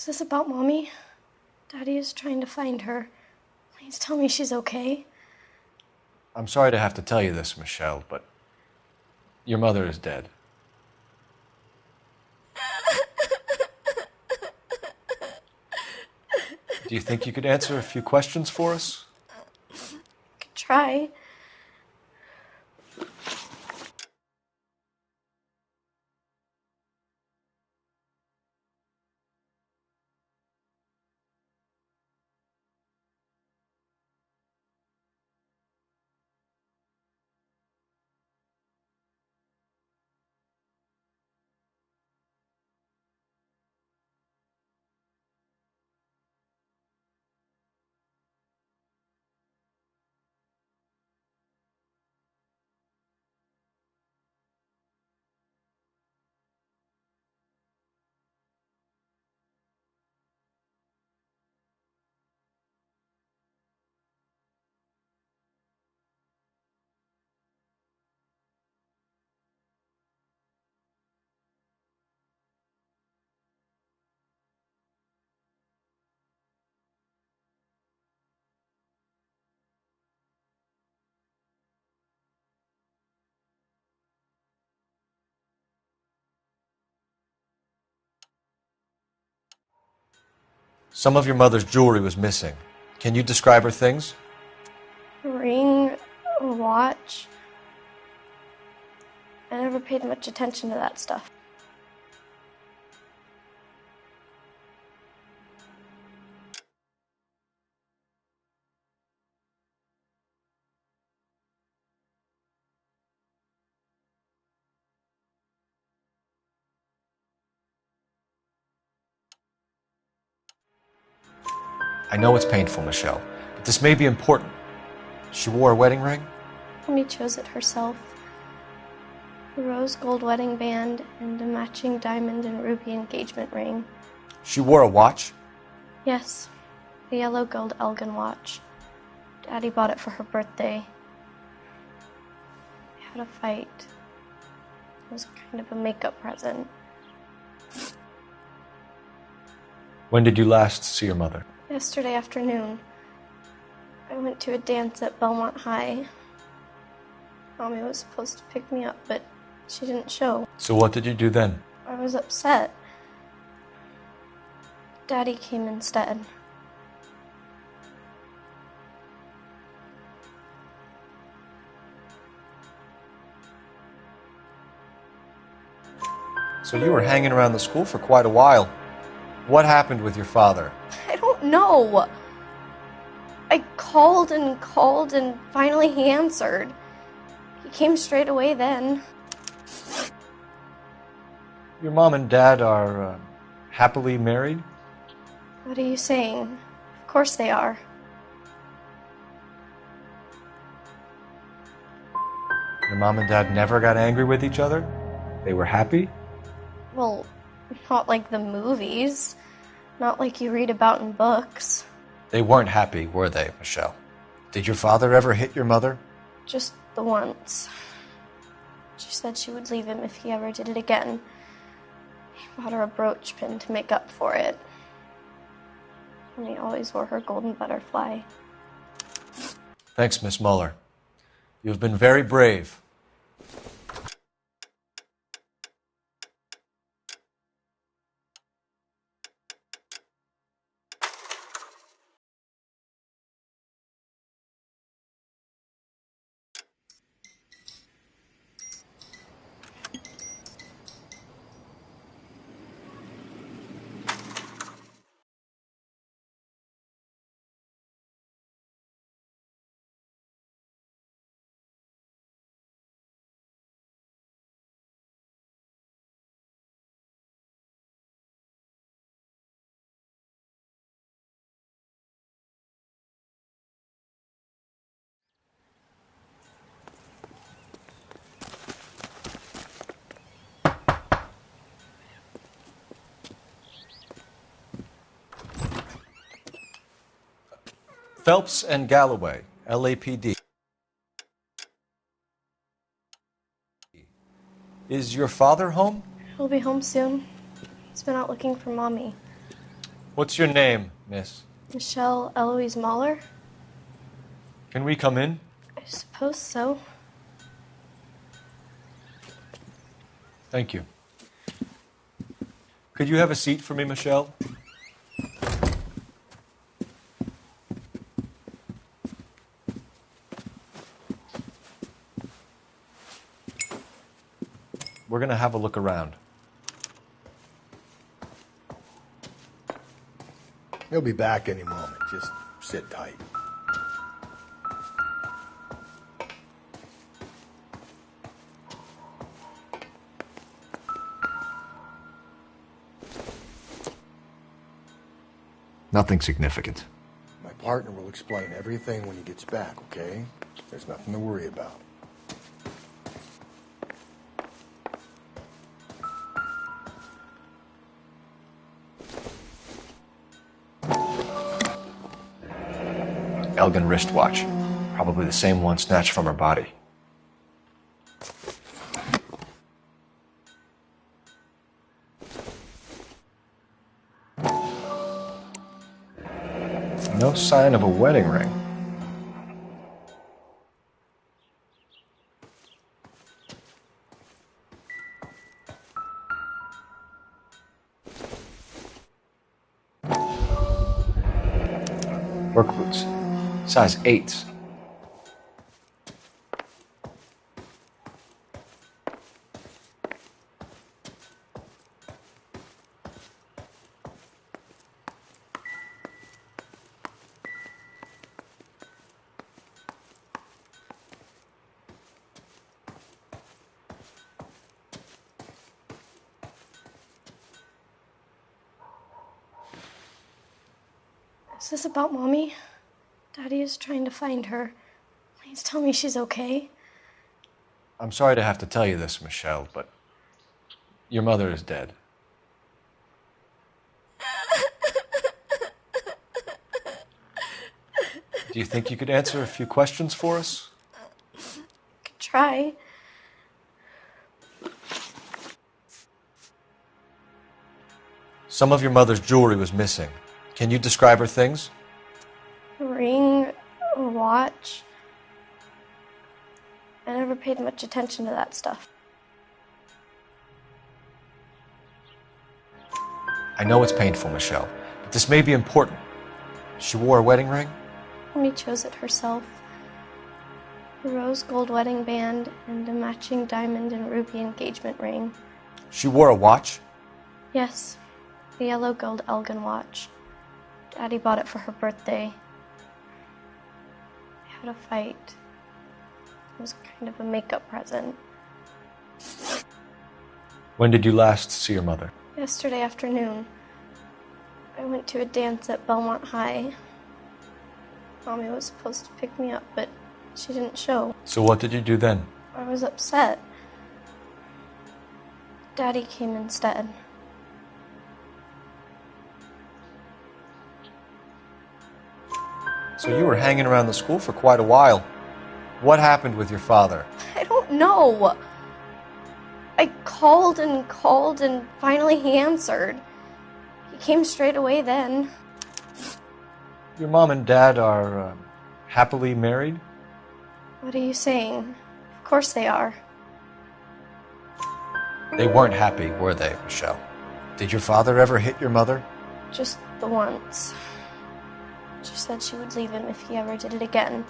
Is this about Mommy? Daddy is trying to find her. Please tell me she's okay. I'm sorry to have to tell you this, Michelle, but your mother is dead. Do you think you could answer a few questions for us? Could try. Some of your mother's jewelry was missing. Can you describe her things? A ring, a watch. I never paid much attention to that stuff. I know it's painful, Michelle, but this may be important. She wore a wedding ring? Mommy chose it herself. A rose gold wedding band and a matching diamond and ruby engagement ring. She wore a watch? Yes, a yellow gold Elgin watch. Daddy bought it for her birthday. had a fight. It was kind of a makeup present. When did you last see your mother? Yesterday afternoon, I went to a dance at Belmont High. Mommy was supposed to pick me up, but she didn't show. So what did you do then? I was upset. Daddy came instead. So you were hanging around the school for quite a while. What happened with your father? I don't know. I called and finally he answered. He came straight away then. Your mom and dad are happily married? What are you saying? Of course they are. Your mom and dad never got angry with each other? They were happy? Well, not like the movies. Not like you read about in books. They weren't happy, were they, Michelle? Did your father ever hit your mother? Just the once. She said she would leave him if he ever did it again. He bought her a brooch pin to make up for it. And he always wore her golden butterfly. Thanks, Miss Muller. You've been very brave. Phelps and Galloway, LAPD. Is your father home? He'll be home soon. He's been out looking for Mommy. What's your name, miss? Michelle Eloise Mahler? Can we come in? I suppose so. Thank you. Could you have a seat for me, Michelle? We're going to have a look around. He'll be back any moment. Just sit tight. Nothing significant. My partner will explain everything when he gets back, okay? There's nothing to worry about. Elgin wristwatch. Probably the same one snatched from her body. No sign of a wedding ring. Work boots. Size 8s. Is this about Mommy? Daddy is trying to find her. Please tell me she's okay. I'm sorry to have to tell you this, Michelle, but your mother is dead. Do you think you could answer a few questions for us? Could try. Some of your mother's jewelry was missing. Can you describe her things? A ring, a watch. I never paid much attention to that stuff. I know it's painful, Michelle, but this may be important. She wore a wedding ring? Amy chose it herself. A rose gold wedding band and a matching diamond and ruby engagement ring. She wore a watch? Yes, the yellow gold Elgin watch. Daddy bought it for her birthday. I had a fight. It was kind of a makeup present. When did you last see your mother? Yesterday afternoon, I went to a dance at Belmont High. Mommy was supposed to pick me up, but she didn't show. So what did you do then? I was upset. Daddy came instead. So you were hanging around the school for quite a while. What happened with your father? I don't know. I called and finally he answered. He came straight away then. Your mom and dad are happily married? What are you saying? Of course they are. They weren't happy, were they, Michelle? Did your father ever hit your mother? Just the once. She said she would leave him if he ever did it again.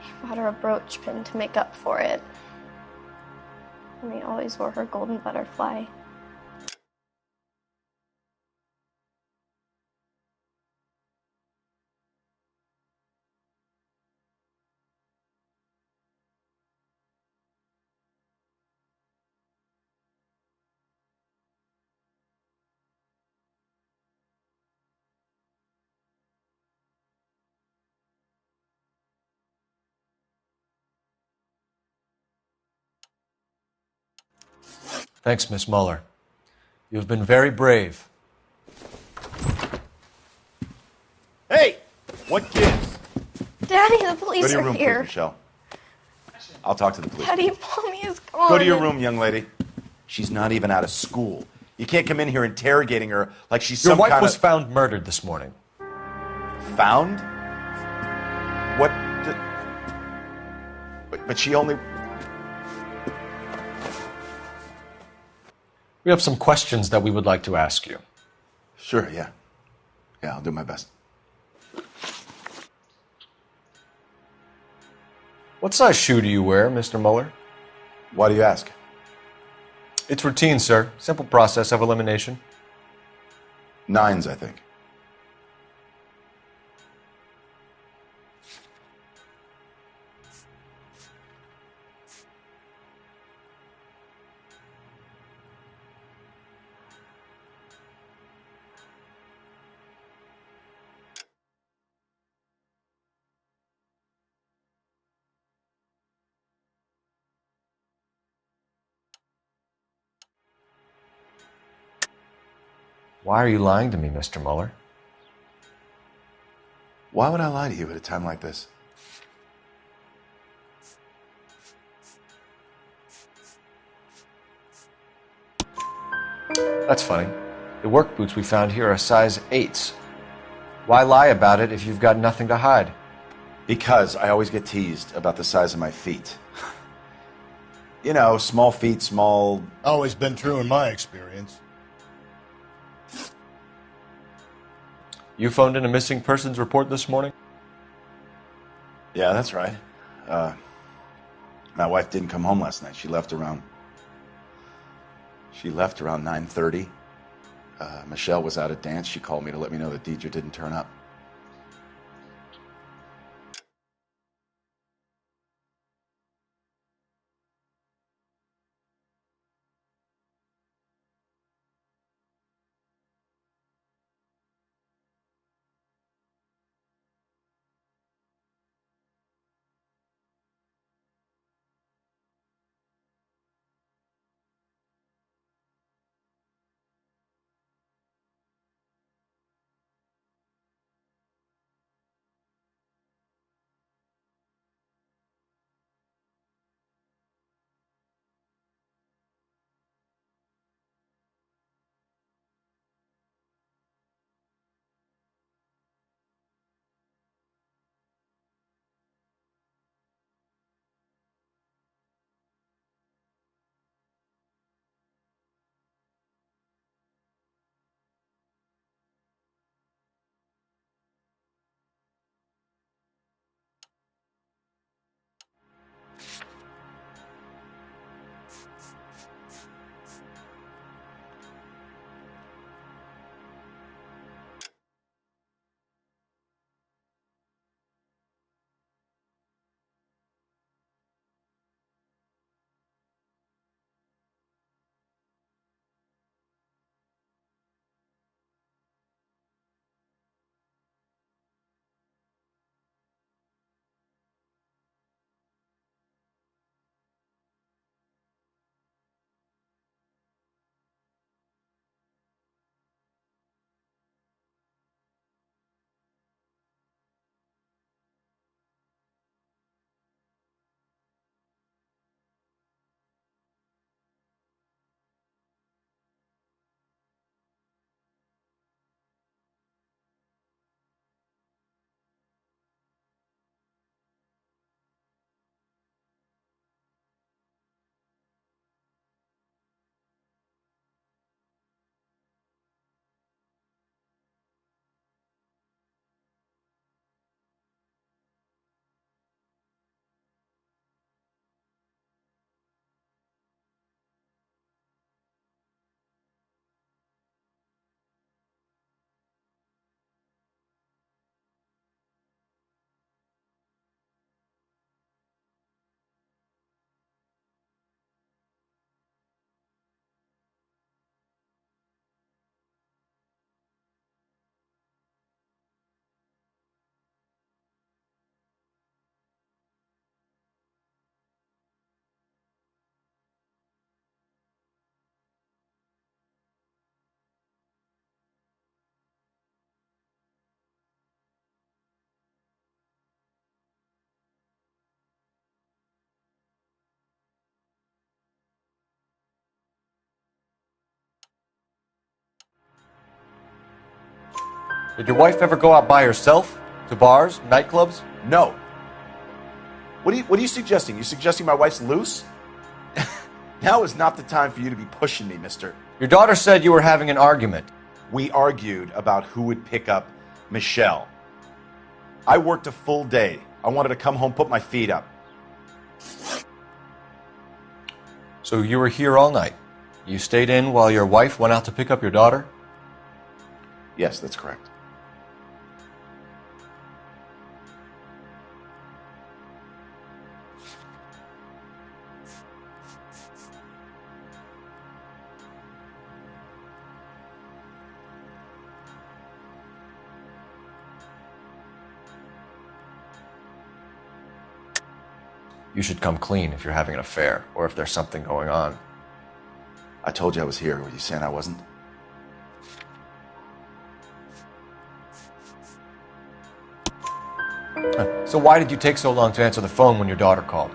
He bought her a brooch pin to make up for it. And he always wore her golden butterfly. Thanks, Miss Muller. You have been very brave. Hey! What gives? Daddy, the police Go to your are room, here. please, Michelle. I'll talk to the police. Daddy, Mommy is gone. Go to your room, young lady. She's not even out of school. You can't come in here interrogating her like she's Your some wife kind was of... found murdered this morning. Found? What? But she only... We have some questions that we would like to ask you. Sure, yeah. Yeah, I'll do my best. What size shoe do you wear, Mr. Muller? Why do you ask? It's routine, sir. Simple process of elimination. 9s, I think. Why are you lying to me, Mr. Muller? Why would I lie to you at a time like this? That's funny. The work boots we found here are size 8s. Why lie about it if you've got nothing to hide? Because I always get teased about the size of my feet. You know, small feet, small... Always been true in my experience. You phoned in a missing persons report this morning? Yeah, that's right. My wife didn't come home last night. She left around 9:30. Michelle was out at dance. She called me to let me know that Deidre didn't turn up. Did your wife ever go out by herself? To bars, nightclubs? No. What are you suggesting? You suggesting my wife's loose? Now is not the time for you to be pushing me, mister. Your daughter said you were having an argument. We argued about who would pick up Michelle. I worked a full day. I wanted to come home, put my feet up. So you were here all night? You stayed in while your wife went out to pick up your daughter? Yes, that's correct. You should come clean if you're having an affair, or if there's something going on. I told you I was here. Were you saying I wasn't? So why did you take so long to answer the phone when your daughter called?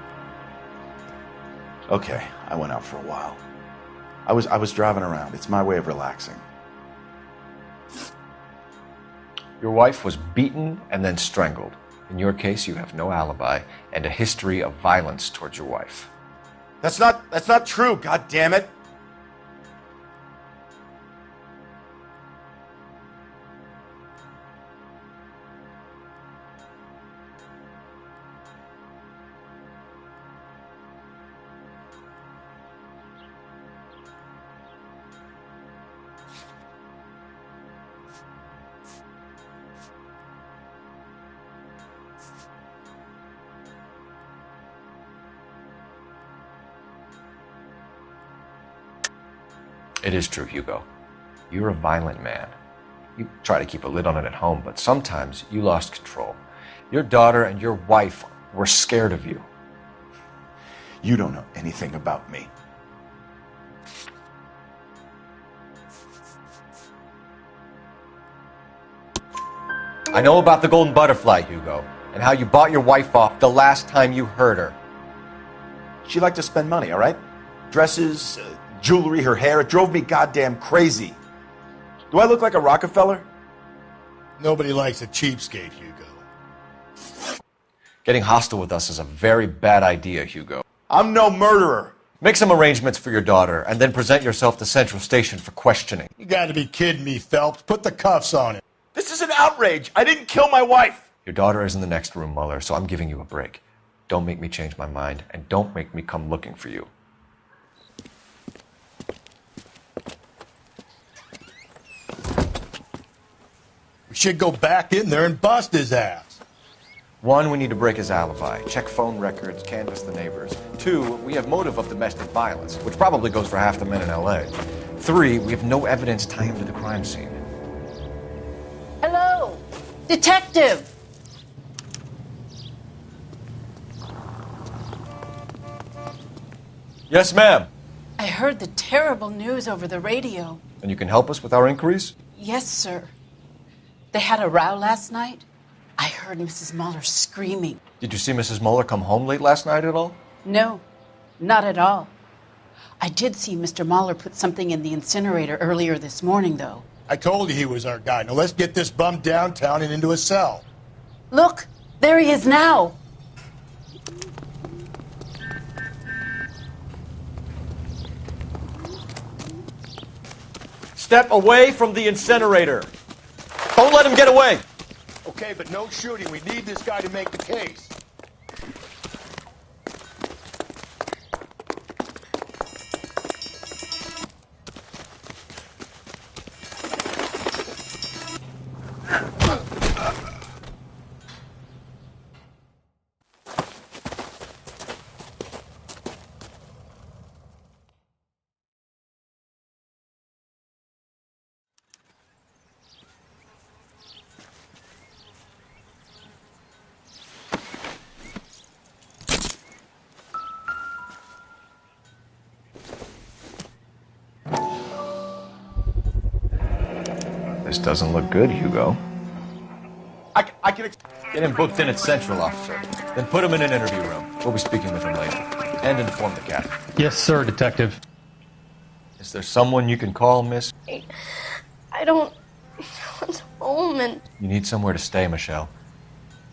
Okay, I went out for a while. I was driving around. It's my way of relaxing. Your wife was beaten and then strangled. In your case, you have no alibi and a history of violence towards your wife. That's not true, god damn it. It is true, Hugo. You're a violent man. You try to keep a lid on it at home, but sometimes you lost control. Your daughter and your wife were scared of you. You don't know anything about me. I know about the golden butterfly, Hugo, and how you bought your wife off the last time you heard her. She liked to spend money, all right? Dresses, jewelry, her hair. It drove me goddamn crazy. Do I look like a Rockefeller? Nobody likes a cheapskate, Hugo. Getting hostile with us is a very bad idea, Hugo. I'm no murderer. Make some arrangements for your daughter, and then present yourself to Central Station for questioning. You gotta be kidding me, Phelps. Put the cuffs on it. This is an outrage. I didn't kill my wife. Your daughter is in the next room, Muller, so I'm giving you a break. Don't make me change my mind, and don't make me come looking for you. We should go back in there and bust his ass. 1, we need to break his alibi, check phone records, canvass the neighbors. 2, we have motive of domestic violence, which probably goes for half the men in L.A. 3, we have no evidence tying him to the crime scene. Hello, detective. Yes, ma'am. I heard the terrible news over the radio. And you can help us with our inquiries? Yes, sir. They had a row last night. I heard Mrs. Muller screaming. Did you see Mrs. Muller come home late last night at all? No, not at all. I did see Mr. Muller put something in the incinerator earlier this morning, though. I told you he was our guy. Now let's get this bum downtown and into a cell. Look, there he is now. Step away from the incinerator. Don't let him get away. Okay, but no shooting. We need this guy to make the case. This doesn't look good, Hugo. I can... Get him booked in at Central, officer. Then put him in an interview room. We'll be speaking with him later. And inform the captain. Yes, sir, detective. Is there someone you can call, miss? I don't wants home and You need somewhere to stay, Michelle. Do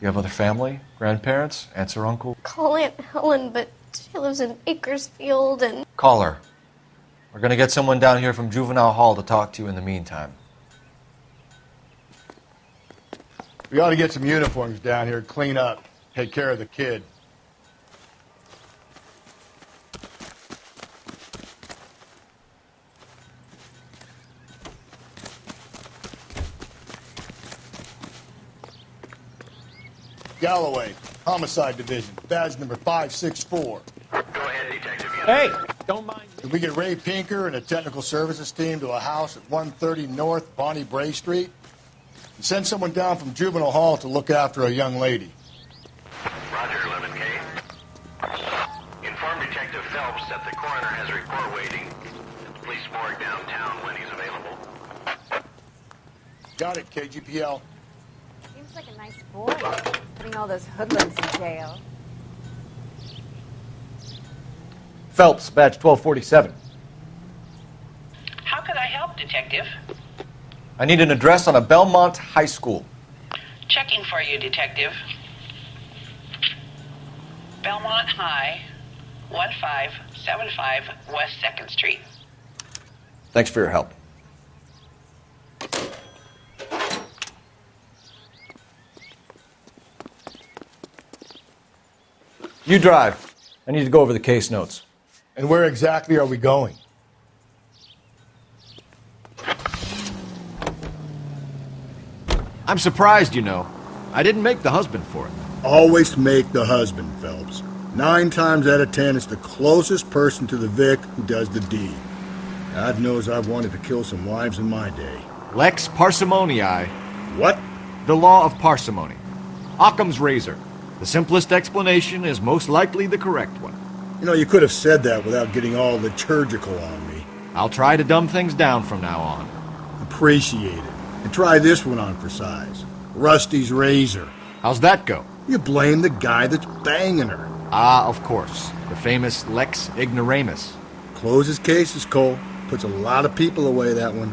you have other family? Grandparents? Aunts or uncle? call Aunt Helen, but she lives in Bakersfield and... Call her. We're gonna get someone down here from Juvenile Hall to talk to you in the meantime. We ought to get some uniforms down here, clean up, take care of the kid. Galloway, Homicide Division, badge number 564. Go ahead, Detective. Hey, don't mind. Can we get Ray Pinker and a technical services team to a house at 130 North Bonnie Bray Street? And send someone down from Juvenile Hall to look after a young lady. Roger, 11K. Inform Detective Phelps that the coroner has a report waiting at the police morgue downtown when he's available. Got it, KGPL. Seems like a nice boy, putting all those hoodlums in jail. Phelps, badge 1247. How could I help, Detective? I need an address on a Belmont High School. Checking for you, Detective. Belmont High, 1575 West 2nd Street. Thanks for your help. You drive. I need to go over the case notes. And where exactly are we going? I'm surprised, you know. I didn't make the husband for it. Always make the husband, Phelps. 9 times out of 10, it's the closest person to the Vic who does the deed. God knows I've wanted to kill some wives in my day. Lex parsimoniae. What? The law of parsimony. Occam's razor. The simplest explanation is most likely the correct one. You know, you could have said that without getting all liturgical on me. I'll try to dumb things down from now on. Appreciate it. And try this one on for size. Rusty's razor. How's that go? You blame the guy that's banging her. Ah, of course. The famous Lex ignoramus. Closes cases, Cole. Puts a lot of people away, that one.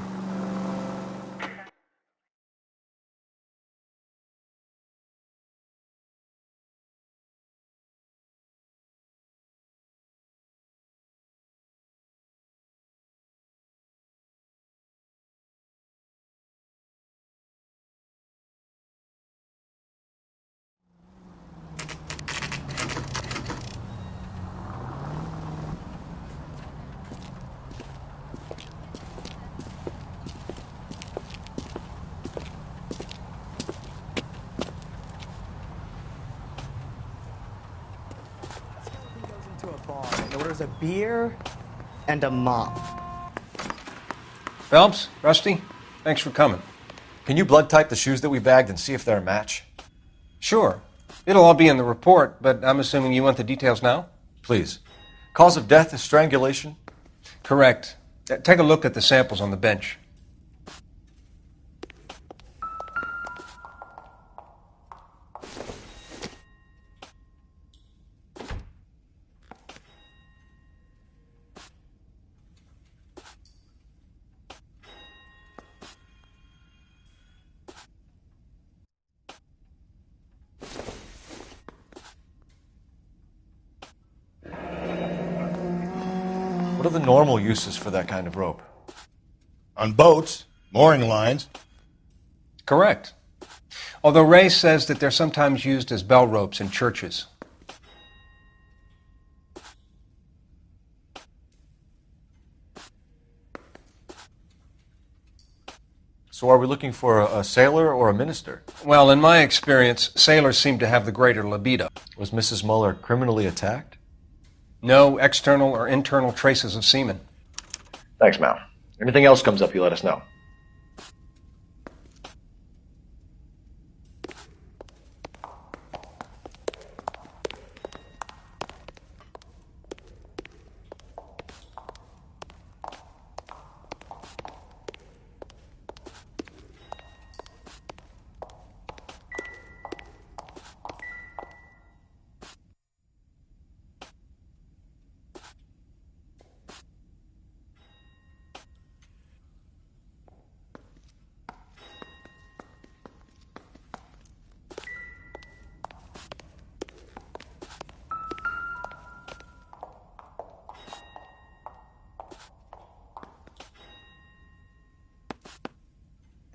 And orders a beer and a mop. Phelps, Rusty, thanks for coming. Can you blood type the shoes that we bagged and see if they're a match? Sure. It'll all be in the report, but I'm assuming you want the details now? Please. Cause of death is strangulation? Correct. Take a look at the samples on the bench. What are the normal uses for that kind of rope? On boats, mooring lines. Correct. Although Ray says that they're sometimes used as bell ropes in churches. So are we looking for a sailor or a minister? Well, in my experience, sailors seem to have the greater libido. Was Mrs. Muller criminally attacked? No external or internal traces of semen. Thanks, Mal. Anything else comes up, you let us know.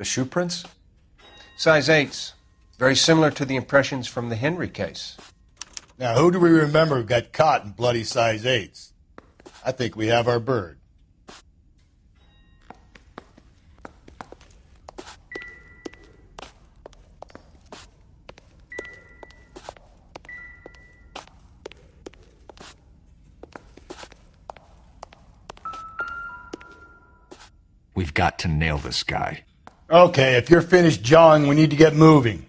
The shoe prints? Size 8s. Very similar to the impressions from the Henry case. Now, who do we remember got caught in bloody size 8s? I think we have our bird. We've got to nail this guy. Okay, if you're finished jawing, we need to get moving.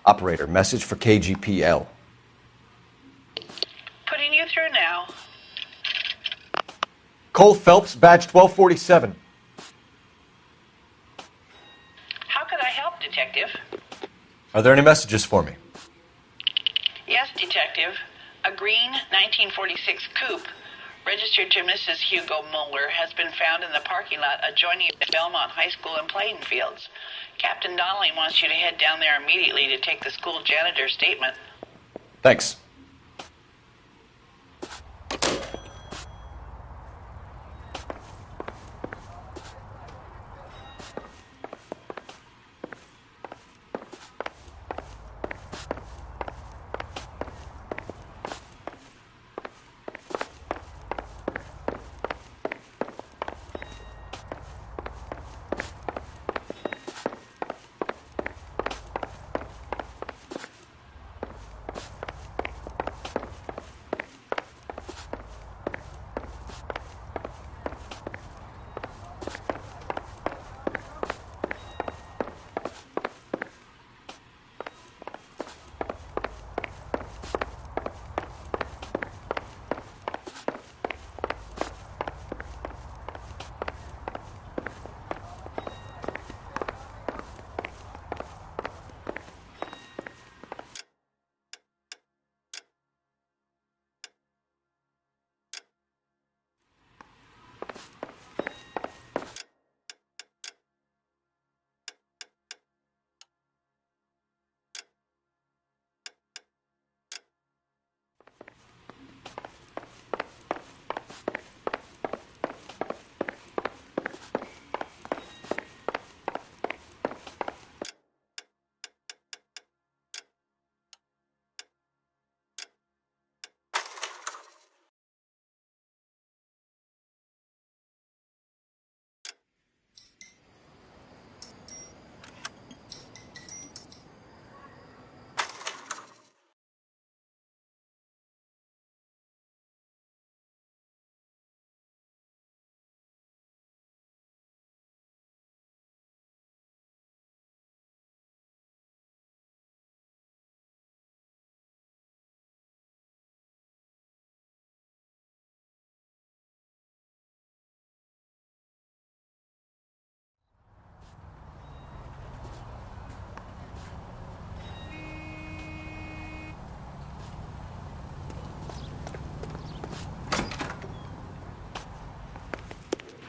Operator, message for KGPL. Putting you through now. Cole Phelps, badge 1247. How could I help, Detective? Are there any messages for me? Yes, Detective. A green 1946 coupe registered to Mrs. Hugo Mueller has been found in the parking lot adjoining the Belmont High School and playing fields. Captain Donnelly wants you to head down there immediately to take the school janitor's statement. Thanks.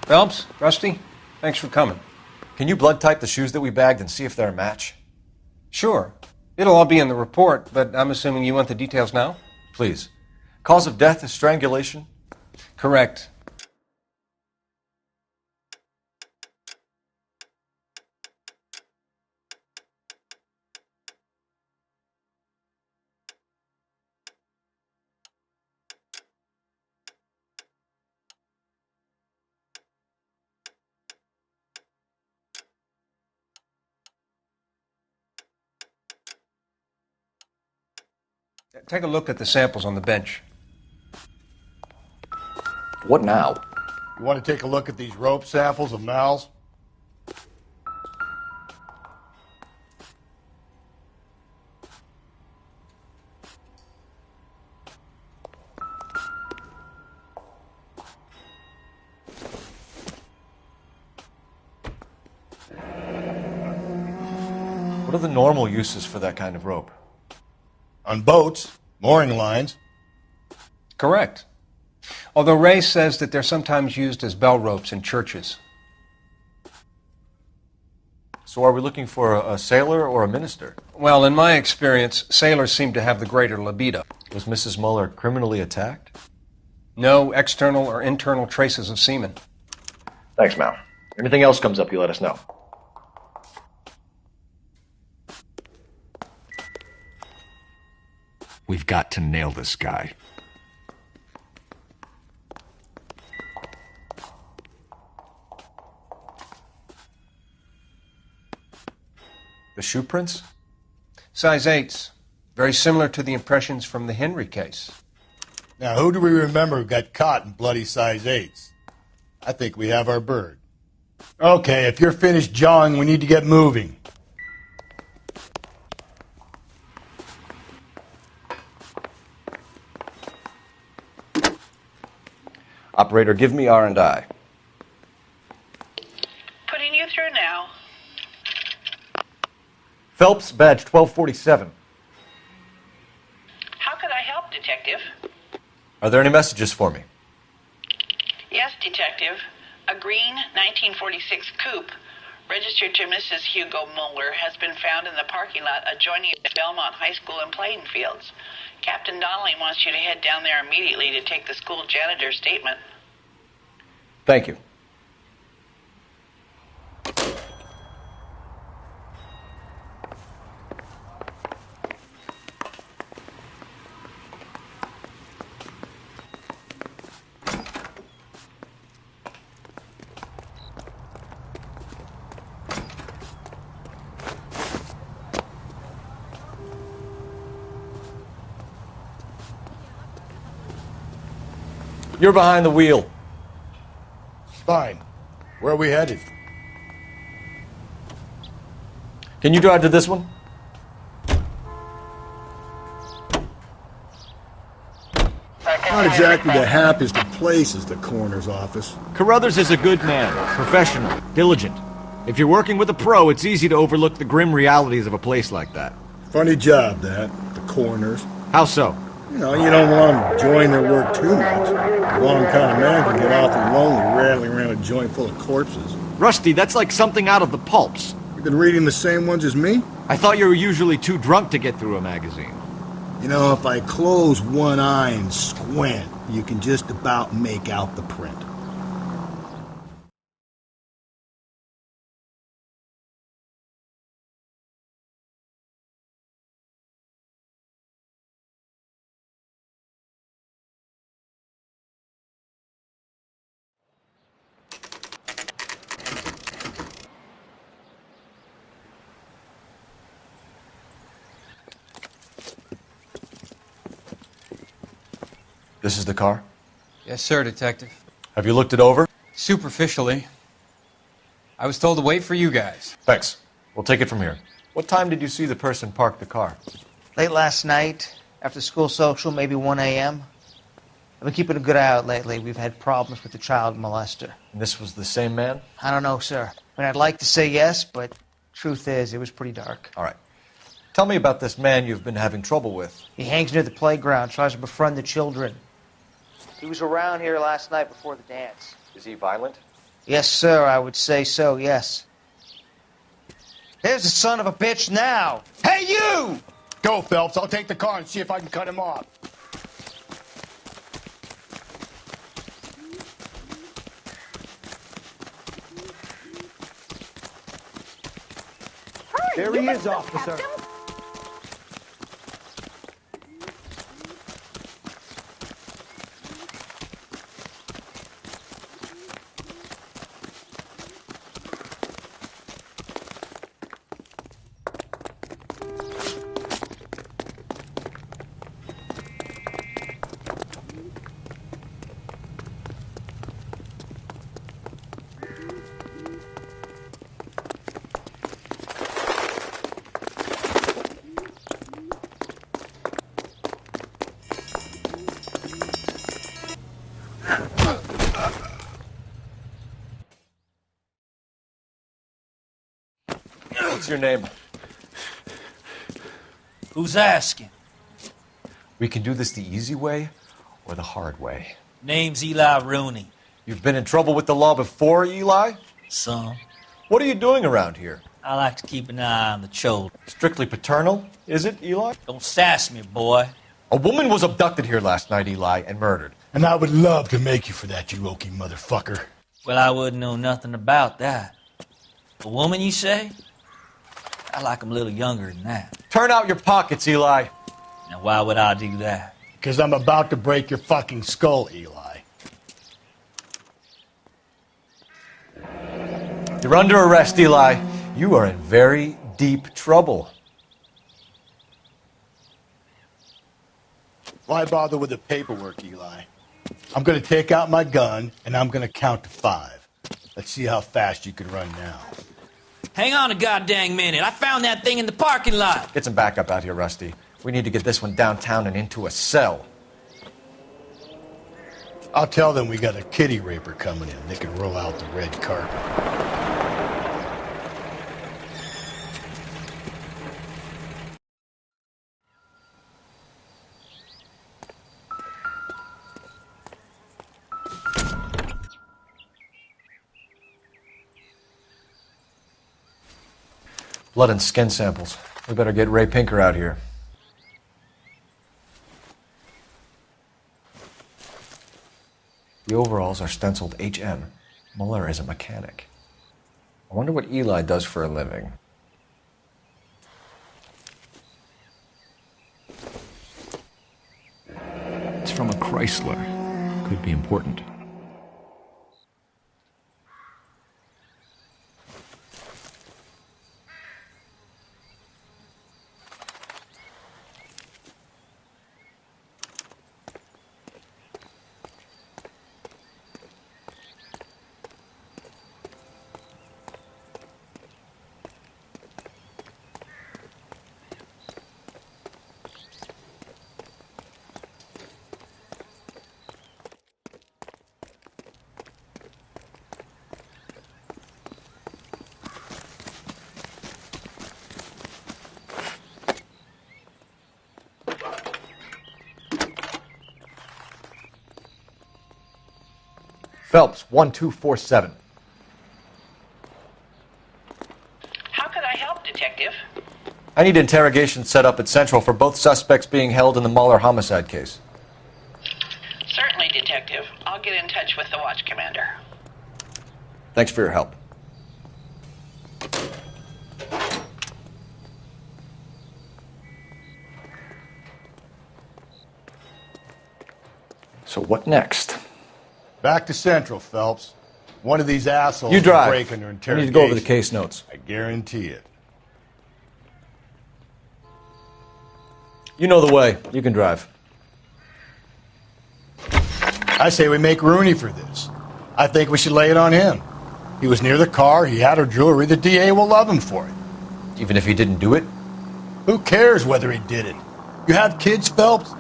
Phelps, Rusty, thanks for coming. Can you blood type the shoes that we bagged and see if they're a match? Sure. It'll all be in the report, but I'm assuming you want the details now? Please. Cause of death is strangulation? Correct. Take a look at the samples on the bench. What now? You want to take a look at these rope samples of Mal's? What are the normal uses for that kind of rope? On boats, Mooring lines. Correct. Although Ray says that they're sometimes used as bell ropes in churches. So are we looking for a sailor or a minister? Well, in my experience, sailors seem to have the greater libido. Was Mrs. Muller criminally attacked? No external or internal traces of semen. Thanks, Mal. Anything else comes up, you let us know. We've got to nail this guy. The shoe prints? Size 8s. Very similar to the impressions from the Henry case. Now, who do we remember got caught in bloody size 8s? I think we have our bird. Okay, if you're finished jawing, we need to get moving. Operator, give me R&I. Putting you through now. Phelps, badge 1247. How could I help, Detective? Are there any messages for me? Yes, Detective. A green 1946 coupe registered to Mrs. Hugo Muller has been found in the parking lot adjoining the Belmont High School and playing fields. Captain Donnelly wants you to head down there immediately to take the school janitor's statement. Thank you. You're behind the wheel. Fine. Where are we headed? Can you drive to this one? Not exactly the happiest of places, the coroner's office. Carruthers is a good man, professional, diligent. If you're working with a pro, it's easy to overlook the grim realities of a place like that. Funny job, that, the coroner's. How so? You know, you don't want them enjoying their work too much. The wrong kind of man can get awfully lonely rattling around a joint full of corpses. Rusty, that's like something out of the pulps. You've been reading the same ones as me? I thought you were usually too drunk to get through a magazine. You know, if I close one eye and squint, you can just about make out the print. This is the car? Yes, sir, Detective. Have you looked it over? Superficially. I was told to wait for you guys. Thanks. We'll take it from here. What time did you see the person park the car? Late last night, after school social, maybe 1 a.m. I've been keeping a good eye out lately. We've had problems with the child molester. And this was the same man? I don't know, sir. I mean, I'd like to say yes, but truth is, it was pretty dark. All right. Tell me about this man you've been having trouble with. He hangs near the playground, tries to befriend the children. He was around here last night before the dance. Is he violent? Yes, sir, I would say so, yes. There's the son of a bitch now. Hey, you! Go, Phelps. I'll take the car and see if I can cut him off. There he is, officer. What's your name? Who's asking? We can do this the easy way or the hard way. Name's Eli Rooney. You've been in trouble with the law before, Eli? Some. What are you doing around here? I like to keep an eye on the children. Strictly paternal, is it, Eli? Don't sass me, boy. A woman was abducted here last night, Eli, and murdered. And I would love to make you for that, you oaky motherfucker. Well, I wouldn't know nothing about that. A woman, you say? I like 'em a little younger than that. Turn out your pockets, Eli. Now, why would I do that? Because I'm about to break your fucking skull, Eli. You're under arrest, Eli. You are in very deep trouble. Why bother with the paperwork, Eli? I'm going to take out my gun, and I'm going to count to 5. Let's see how fast you can run now. Hang on a goddamn minute. I found that thing in the parking lot. Get some backup out here, Rusty. We need to get this one downtown and into a cell. I'll tell them we got a kitty raper coming in. They can roll out the red carpet. Blood and skin samples. We better get Ray Pinker out here. The overalls are stenciled HM. Muller is a mechanic. I wonder what Eli does for a living. It's from a Chrysler. Could be important. Phelps, 1247. How could I help, Detective? I need interrogation set up at Central for both suspects being held in the Muller homicide case. Certainly, Detective. I'll get in touch with the watch commander. Thanks for your help. So what next? Back to Central, Phelps. One of these assholes You drive. will break under I interrogation. need to go over the case notes. I guarantee it. You know the way. You can drive. I say we make Rooney for this. I think we should lay it on him. He was near the car. He had her jewelry. The DA will love him for it. Even if he didn't do it? Who cares whether he did it? You have kids, Phelps?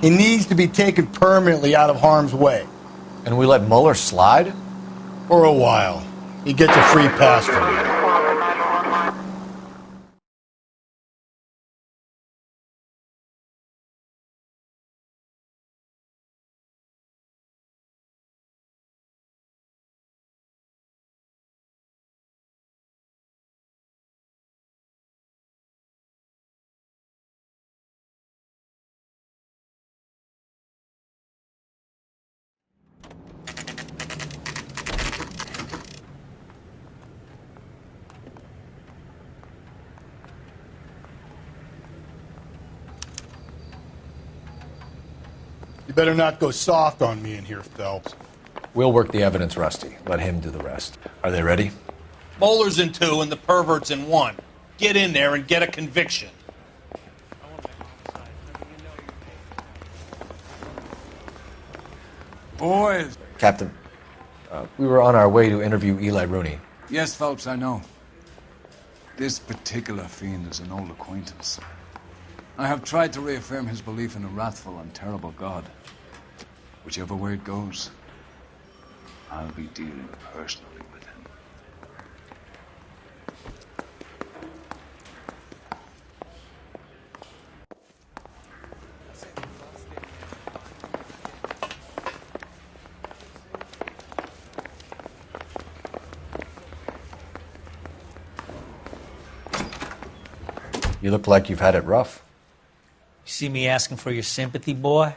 He needs to be taken permanently out of harm's way. And we let Muller slide? For a while. He gets a free pass from me. You better not go soft on me in here, Phelps. We'll work the evidence, Rusty. Let him do the rest. Are they ready? Bowler's in 2 and the pervert's in 1. Get in there and get a conviction. Boys. Captain, we were on our way to interview Eli Rooney. Yes, Phelps, I know. This particular fiend is an old acquaintance. I have tried to reaffirm his belief in a wrathful and terrible God. Whichever way it goes, I'll be dealing personally with him. You look like you've had it rough. You see me asking for your sympathy, boy?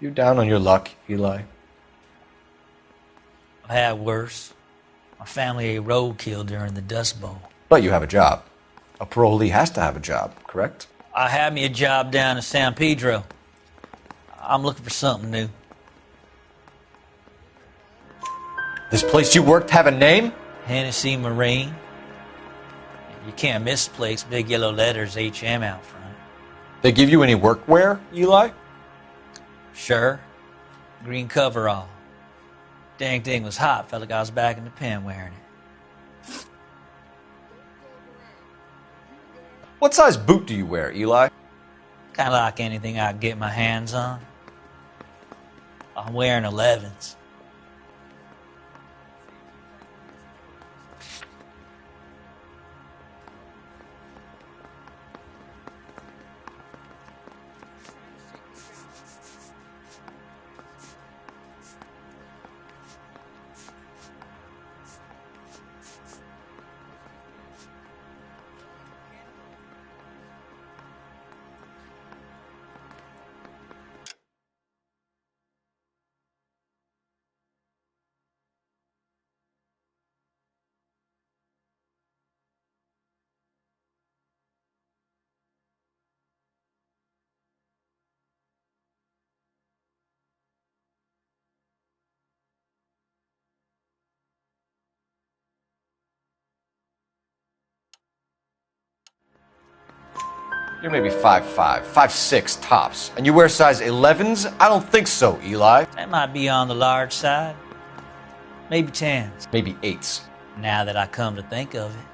You down on your luck, Eli? I've had worse. My family ate roadkill during the Dust Bowl. But you have a job. A parolee has to have a job, correct? I had me a job down in San Pedro. I'm looking for something new. This place you worked have a name? Hennessy Marine. You can't misplace big yellow letters HM out front. They give you any workwear, Eli? Sure. Green coverall. Dang thing was hot. Felt like I was back in the pen wearing it. What size boot do you wear, Eli? Kind of like anything I can get my hands on. I'm wearing 11s. You're maybe 5'5", 5'6" tops. And you wear size 11s? I don't think so, Eli. That might be on the large side. Maybe 10s. Maybe 8s. Now that I come to think of it.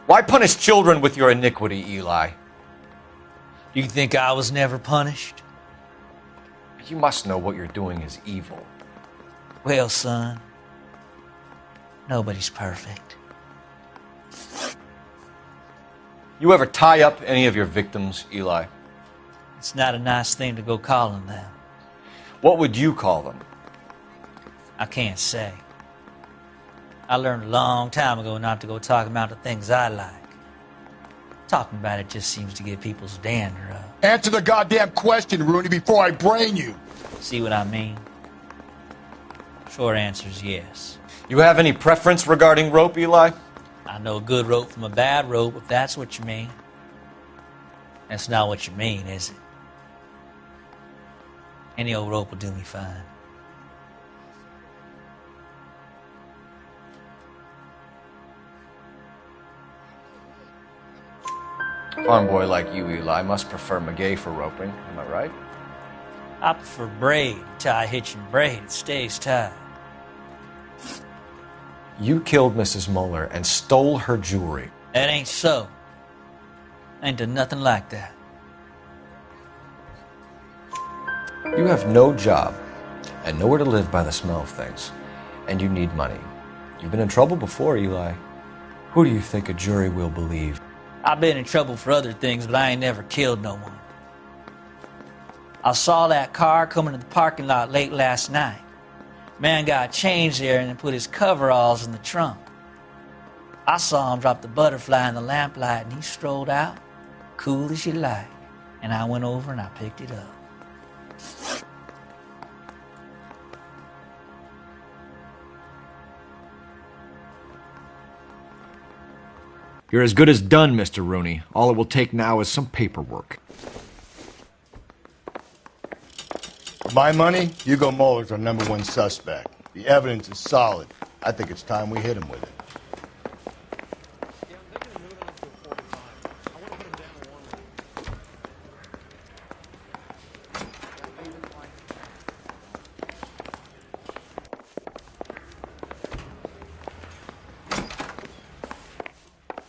Why punish children with your iniquity, Eli? You think I was never punished? You must know what you're doing is evil. Well, son, nobody's perfect. You ever tie up any of your victims, Eli? It's not a nice thing to go calling them. What would you call them? I can't say. I learned a long time ago not to go talking about the things I like. Talking about it just seems to get people's dander up. Answer the goddamn question, Rooney, before I brain you. See what I mean? Short answer is yes. You have any preference regarding rope, Eli? I know a good rope from a bad rope, if that's what you mean. That's not what you mean, is it? Any old rope will do me fine. A farm boy like you, Eli, must prefer Magay for roping. Am I right? I prefer braid. Tie, hitch, and braid. It stays tied. You killed Mrs. Muller and stole her jewelry. That ain't so. I ain't done nothing like that. You have no job and nowhere to live by the smell of things. And you need money. You've been in trouble before, Eli. Who do you think a jury will believe? I've been in trouble for other things, but I ain't never killed no one. I saw that car coming to the parking lot late last night. Man got changed there and then put his coveralls in the trunk. I saw him drop the butterfly in the lamplight and he strolled out, cool as you like. And I went over and I picked it up. You're as good as done, Mr. Rooney. All it will take now is some paperwork. For my money, Hugo Muller's our #1 suspect. The evidence is solid. I think it's time we hit him with it.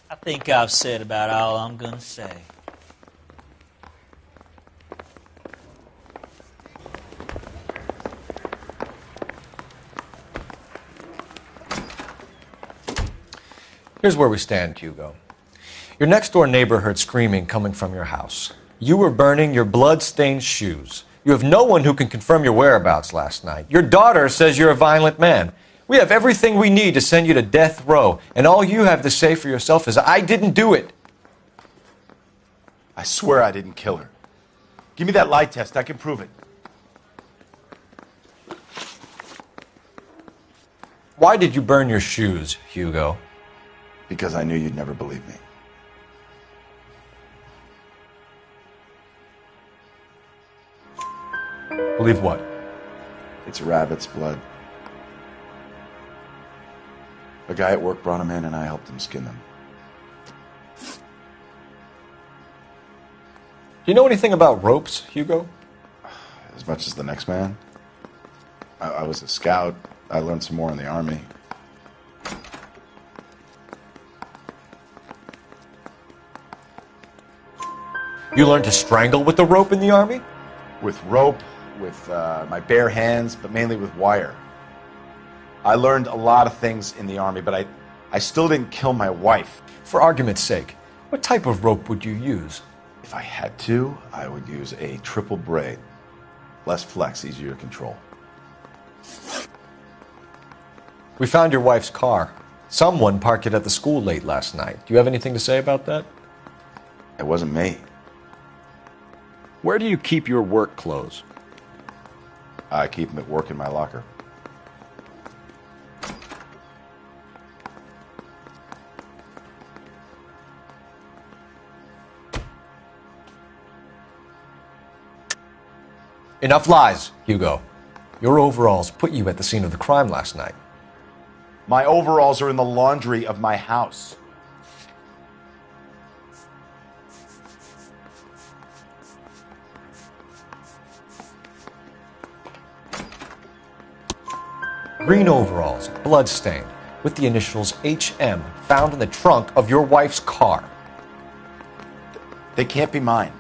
I think I've said about all I'm gonna say. Here's where we stand, Hugo. Your next-door neighbor heard screaming coming from your house. You were burning your blood-stained shoes. You have no one who can confirm your whereabouts last night. Your daughter says you're a violent man. We have everything we need to send you to death row, and all you have to say for yourself is, I didn't do it. I swear I didn't kill her. Give me that lie test. I can prove it. Why did you burn your shoes, Hugo? Because I knew you'd never believe me. Believe what? It's a rabbit's blood. A guy at work brought them in and I helped him skin them. Do you know anything about ropes, Hugo? As much as the next man. I was a scout. I learned some more in the Army. You learned to strangle with the rope in the Army? With rope, with my bare hands, but mainly with wire. I learned a lot of things in the Army, but I still didn't kill my wife. For argument's sake, what type of rope would you use? If I had to, I would use a triple braid. Less flex, easier to control. We found your wife's car. Someone parked it at the school late last night. Do you have anything to say about that? It wasn't me. Where do you keep your work clothes? I keep them at work in my locker. Enough lies, Hugo. Your overalls put you at the scene of the crime last night. My overalls are in the laundry of my house. green overalls, bloodstained, with the initials HM found in the trunk of your wife's car. They can't be mine.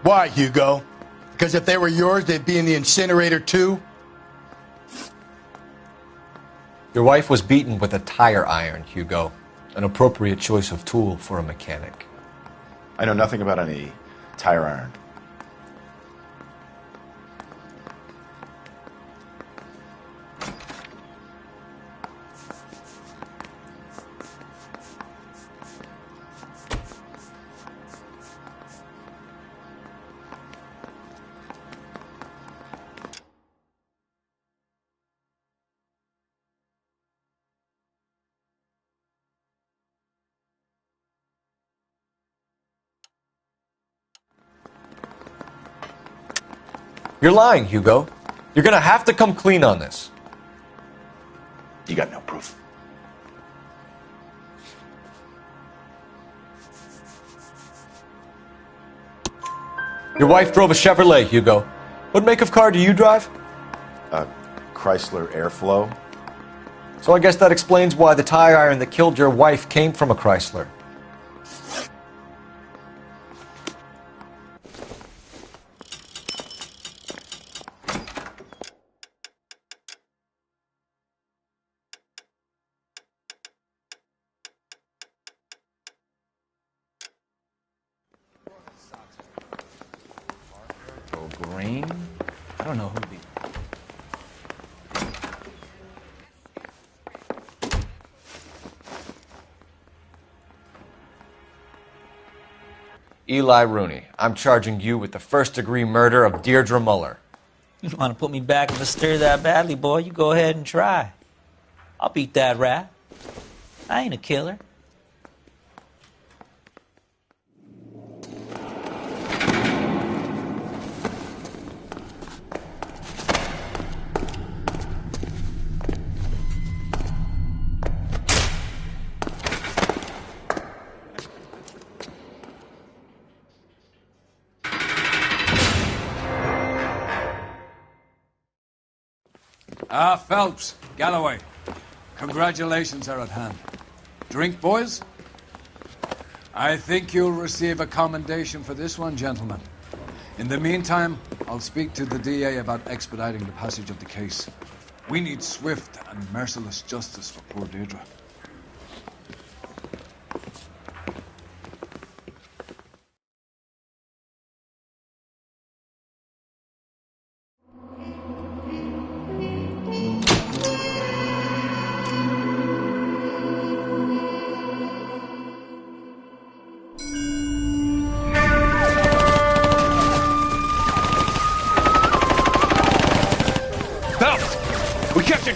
Why, Hugo? Because if they were yours, they'd be in the incinerator too? Your wife was beaten with a tire iron, Hugo. An appropriate choice of tool for a mechanic. I know nothing about any tire iron. You're lying, Hugo. You're gonna have to come clean on this. You got no proof. Your wife drove a Chevrolet, Hugo. What make of car do you drive? A Chrysler Airflow. So I guess that explains why the tire iron that killed your wife came from a Chrysler. Green? I don't know who the... Eli Rooney, I'm charging you with the first-degree murder of Deirdre Muller. You want to put me back in the stir that badly, boy? You go ahead and try. I'll beat that rap. I ain't a killer. Phelps, Galloway, congratulations are at hand. Drink, boys? I think you'll receive a commendation for this one, gentlemen. In the meantime, I'll speak to the DA about expediting the passage of the case. We need swift and merciless justice for poor Deirdre.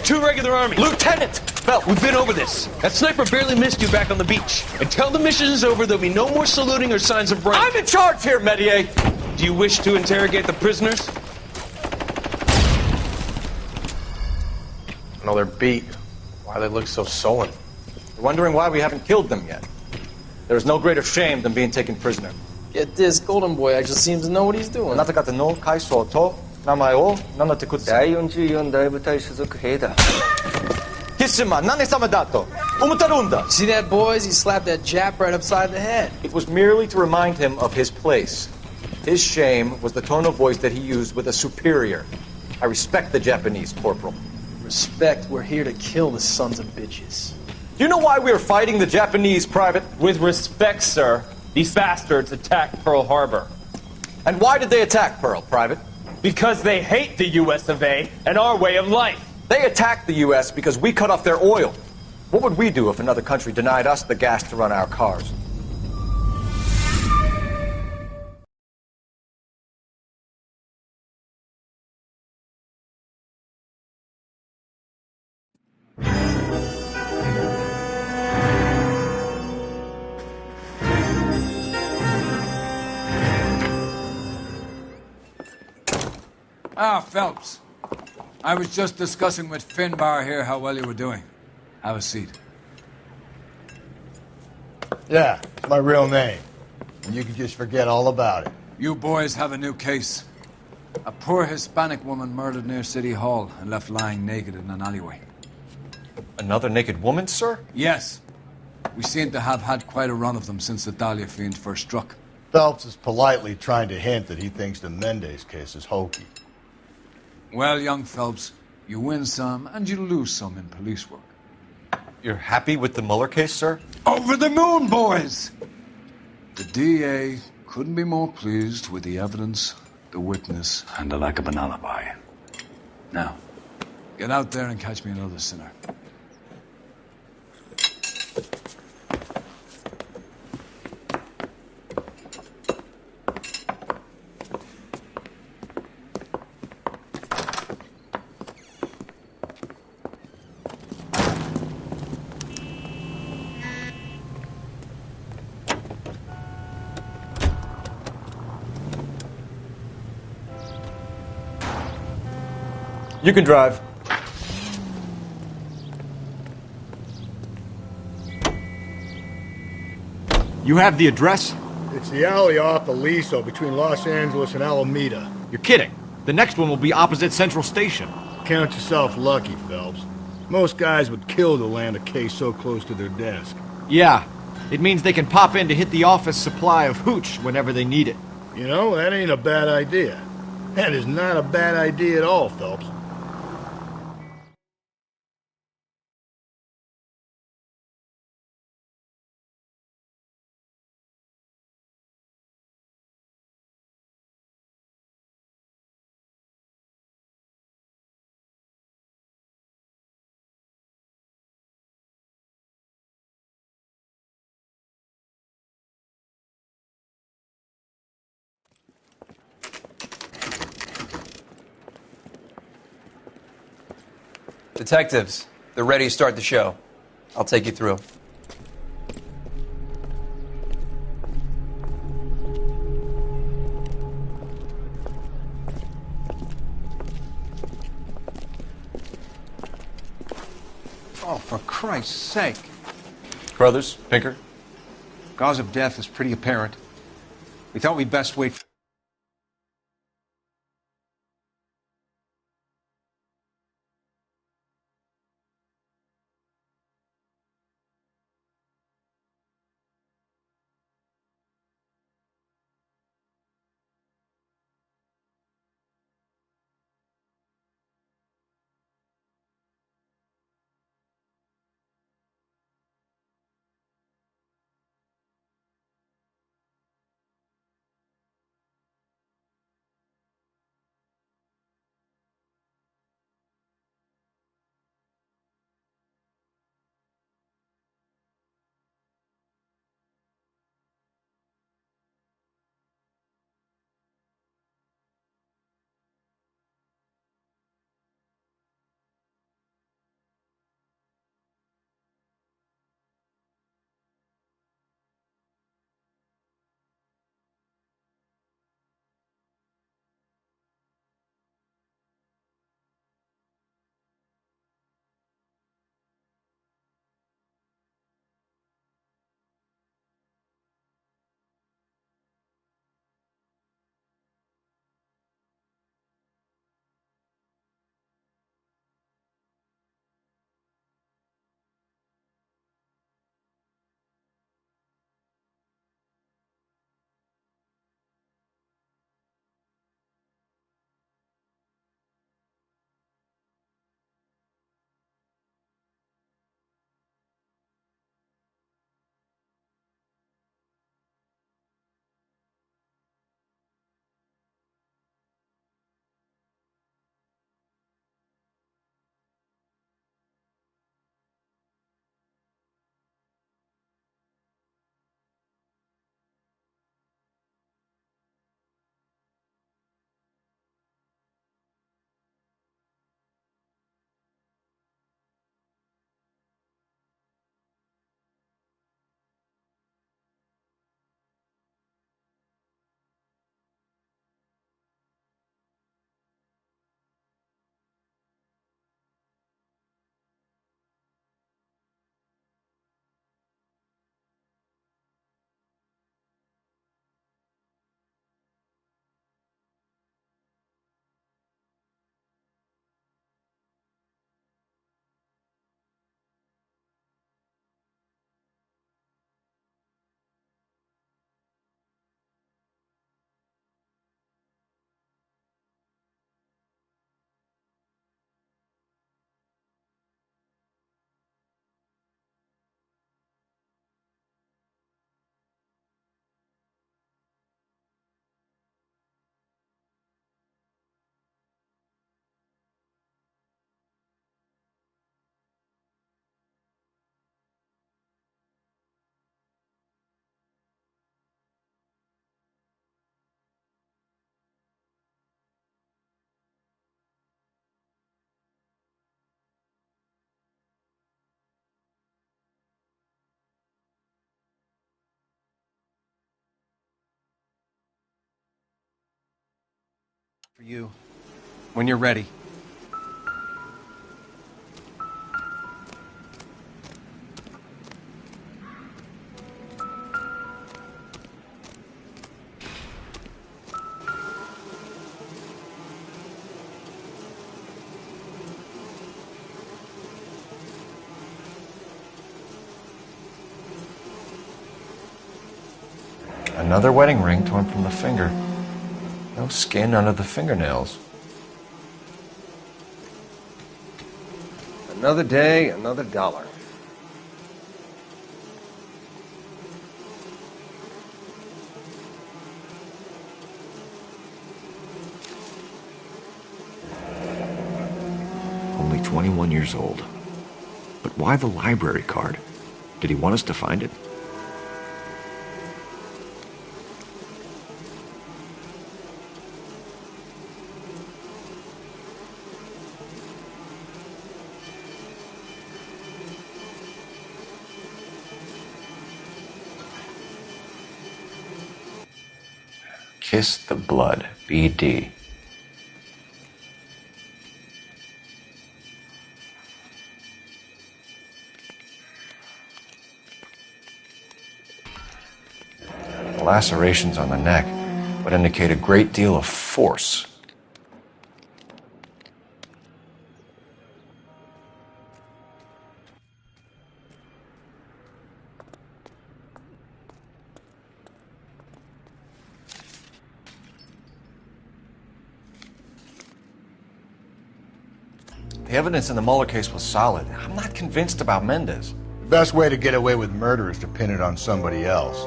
Two regular army. Lieutenant! Well, we've been over this. That sniper barely missed you back on the beach. Until the mission is over, there'll be no more saluting or signs of rank. I'm in charge here, Medier! Do you wish to interrogate the prisoners? No, they're beat. Why they look so sullen? You're wondering why we haven't killed them yet. There is no greater shame than being taken prisoner. Yet this golden boy actually seems to know what he's doing. See that, boys? He slapped that Jap right upside the head. It was merely to remind him of his place. His shame was the tone of voice that he used with a superior. I respect the Japanese, Corporal. Respect, we're here to kill the sons of bitches. Do you know why we are fighting the Japanese, Private? With respect, sir, these bastards attacked Pearl Harbor. And why did they attack Pearl, Private? Because they hate the US of A and our way of life. They attacked the US because we cut off their oil. What would we do if another country denied us the gas to run our cars? Phelps. I was just discussing with Finbar here how well you were doing. Have a seat. Yeah, it's my real name. And you can just forget all about it. You boys have a new case. A poor Hispanic woman murdered near City Hall and left lying naked in an alleyway. Another naked woman, sir? Yes. We seem to have had quite a run of them since the Dahlia fiend first struck. Phelps is politely trying to hint that he thinks the Mendez case is hokey. Well, young Phelps, you win some and you lose some in police work. You're happy with the Mueller case, sir? Over the moon, boys! The DA couldn't be more pleased with the evidence, the witness, and the lack of an alibi. Now, get out there and catch me another sinner. You can drive. You have the address? It's the alley off Aliso between Los Angeles and Alameda. You're kidding. The next one will be opposite Central Station. Count yourself lucky, Phelps. Most guys would kill to land a case so close to their desk. Yeah. It means they can pop in to hit the office supply of hooch whenever they need it. You know, that ain't a bad idea. That is not a bad idea at all, Phelps. Detectives, they're ready to start the show. I'll take you through. Oh, for Christ's sake. Brothers, Pinker? Cause of death is pretty apparent. We thought we'd best wait for... For you. When you're ready. Another wedding ring torn from the finger. No skin under the fingernails. Another day, another dollar. Only 21 years old. But why the library card? Did he want us to find it? Kiss the blood, BD. The lacerations on the neck would indicate a great deal of force. The evidence in the Mueller case was solid. I'm not convinced about Mendez. The best way to get away with murder is to pin it on somebody else.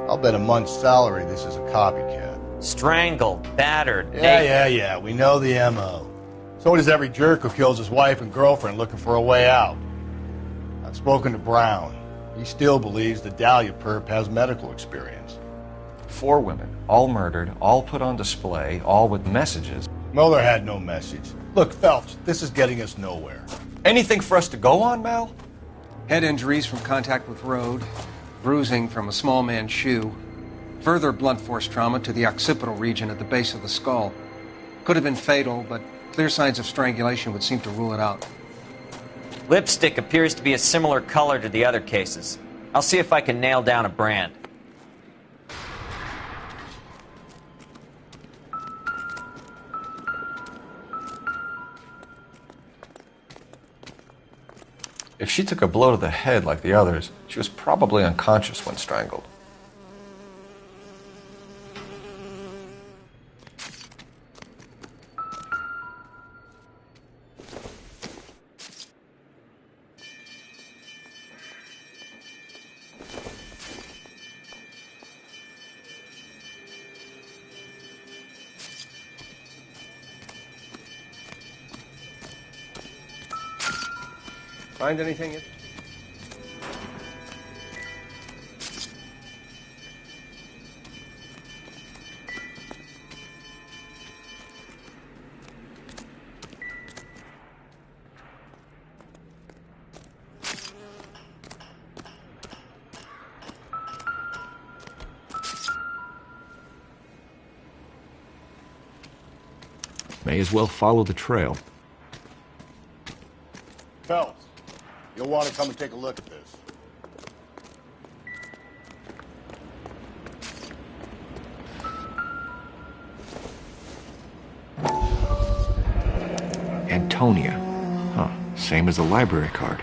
I'll bet a month's salary this is a copycat. Strangled, battered, Yeah, we know the M.O. So does every jerk who kills his wife and girlfriend looking for a way out. I've spoken to Brown. He still believes the Dahlia perp has medical experience. 4 women, all murdered, all put on display, all with messages. Mueller had no message. Look, Phelps, this is getting us nowhere. Anything for us to go on, Mal? Head injuries from contact with road, bruising from a small man's shoe, further blunt force trauma to the occipital region at the base of the skull. Could have been fatal, but clear signs of strangulation would seem to rule it out. Lipstick appears to be a similar color to the other cases. I'll see if I can nail down a brand. If she took a blow to the head like the others, she was probably unconscious when strangled. Find anything? May as well follow the trail. Phelps, you'll want to come and take a look at this. Antonia. Huh. Same as the library card.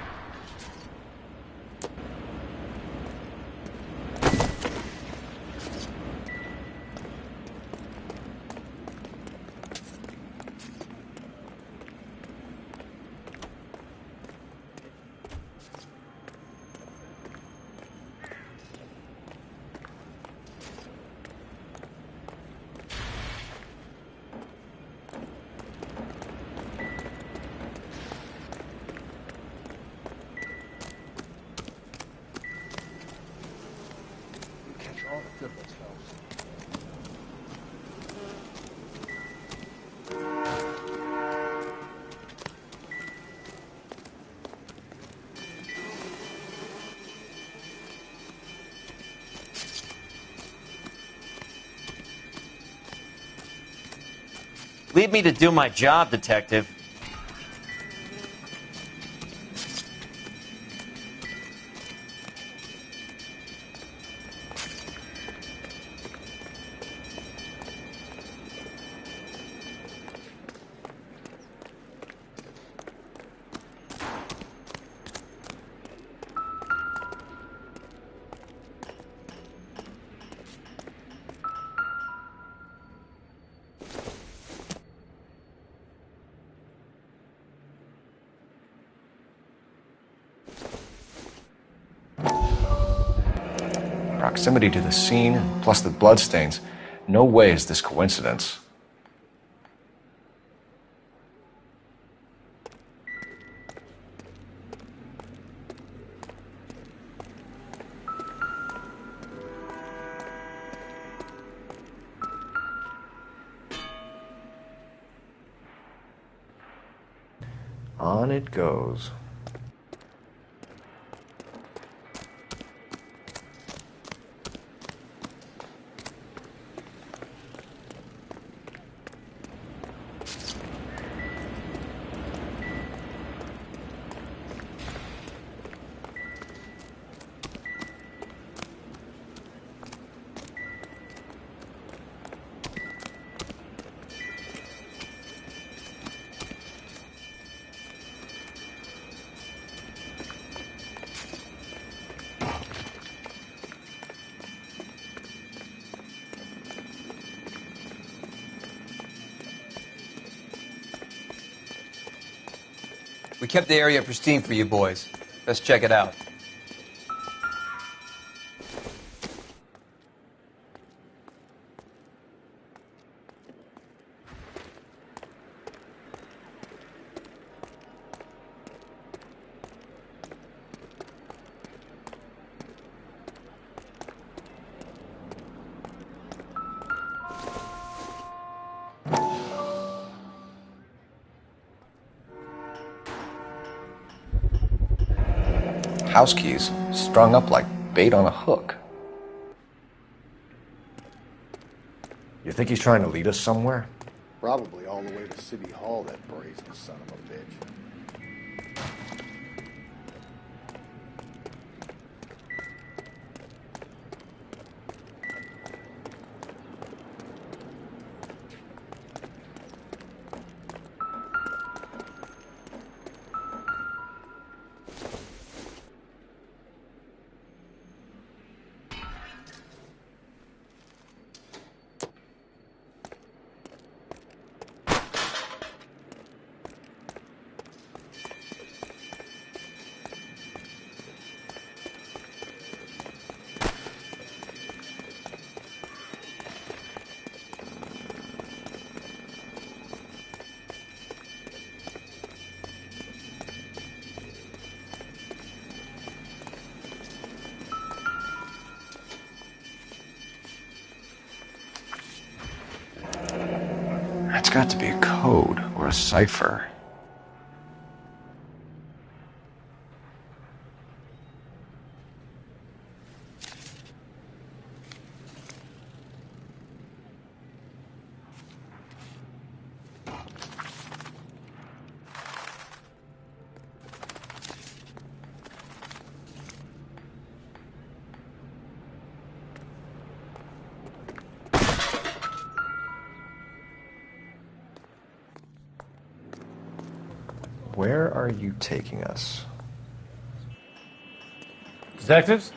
Leave me to do my job, Detective. Proximity to the scene, plus the bloodstains. No way is this coincidence. On it goes. We kept the area pristine for you boys. Let's check it out. House keys, strung up like bait on a hook. You think he's trying to lead us somewhere? Probably all the way to City Hall, that brazen son of a bitch. That's got to be a code or a cipher. Where are you taking us? Detectives?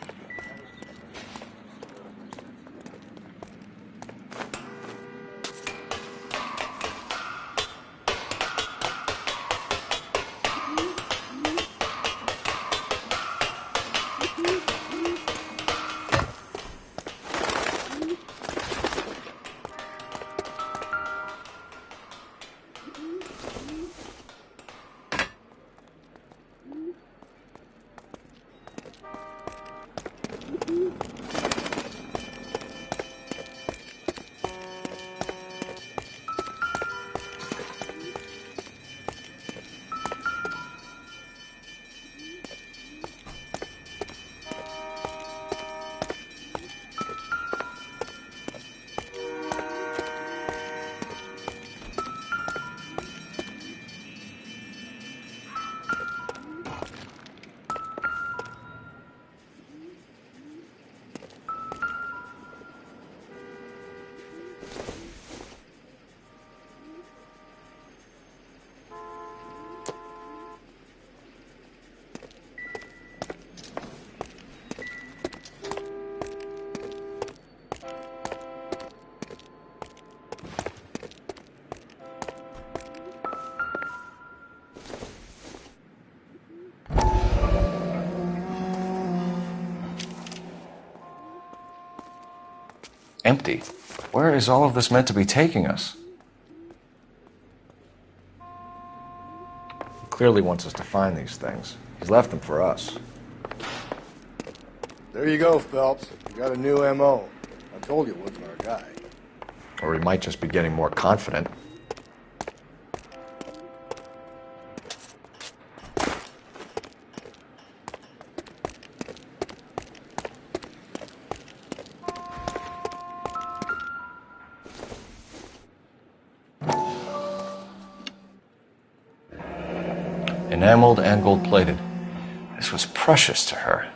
empty. Where is all of this meant to be taking us? He clearly wants us to find these things. He's left them for us. There you go, Phelps. You got a new M.O. I told you it wasn't our guy. Or he might just be getting more confident. Enameled and gold-plated. This was precious to her.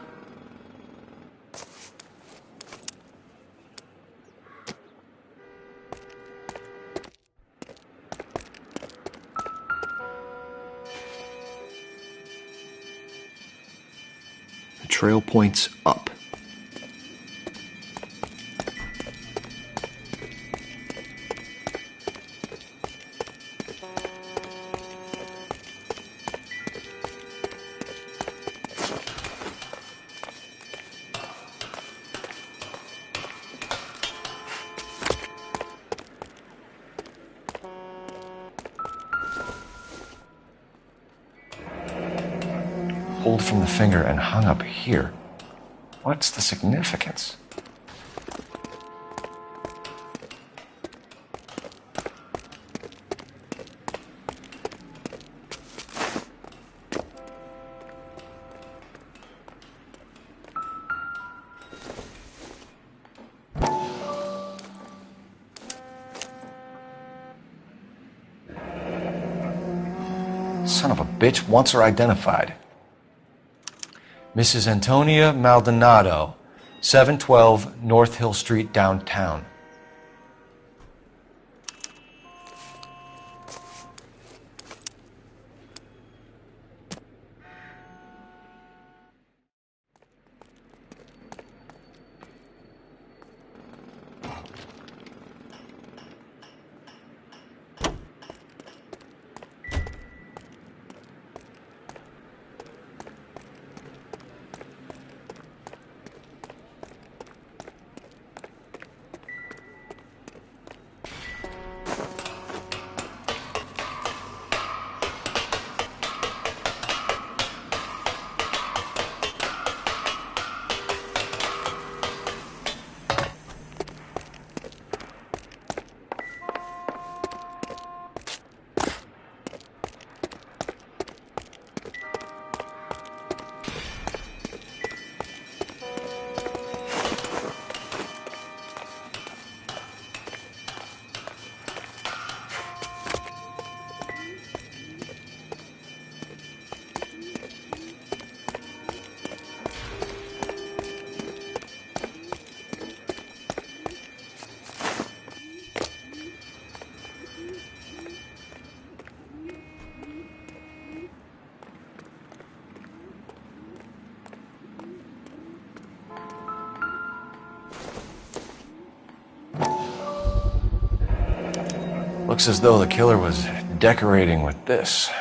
The trail points up. Pulled from the finger and hung up here. What's the significance? Son of a bitch wants her identified. Mrs. Antonia Maldonado, 712 North Hill Street, downtown. Looks as though the killer was decorating with this.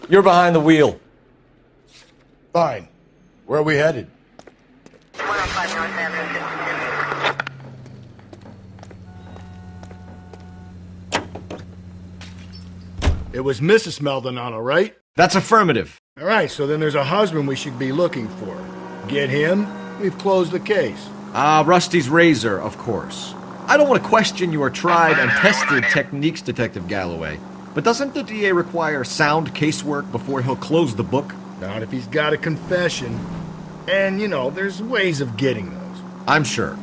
You're behind the wheel. Fine. Where are we headed? 105 North Avenue. It was Mrs. Maldonado, right? That's affirmative. All right, so then there's a husband we should be looking for. Get him, we've closed the case. Rusty's razor, of course. I don't want to question your tried and tested techniques, Detective Galloway. But doesn't the DA require sound casework before he'll close the book? Not if he's got a confession. And, you know, there's ways of getting those. I'm sure.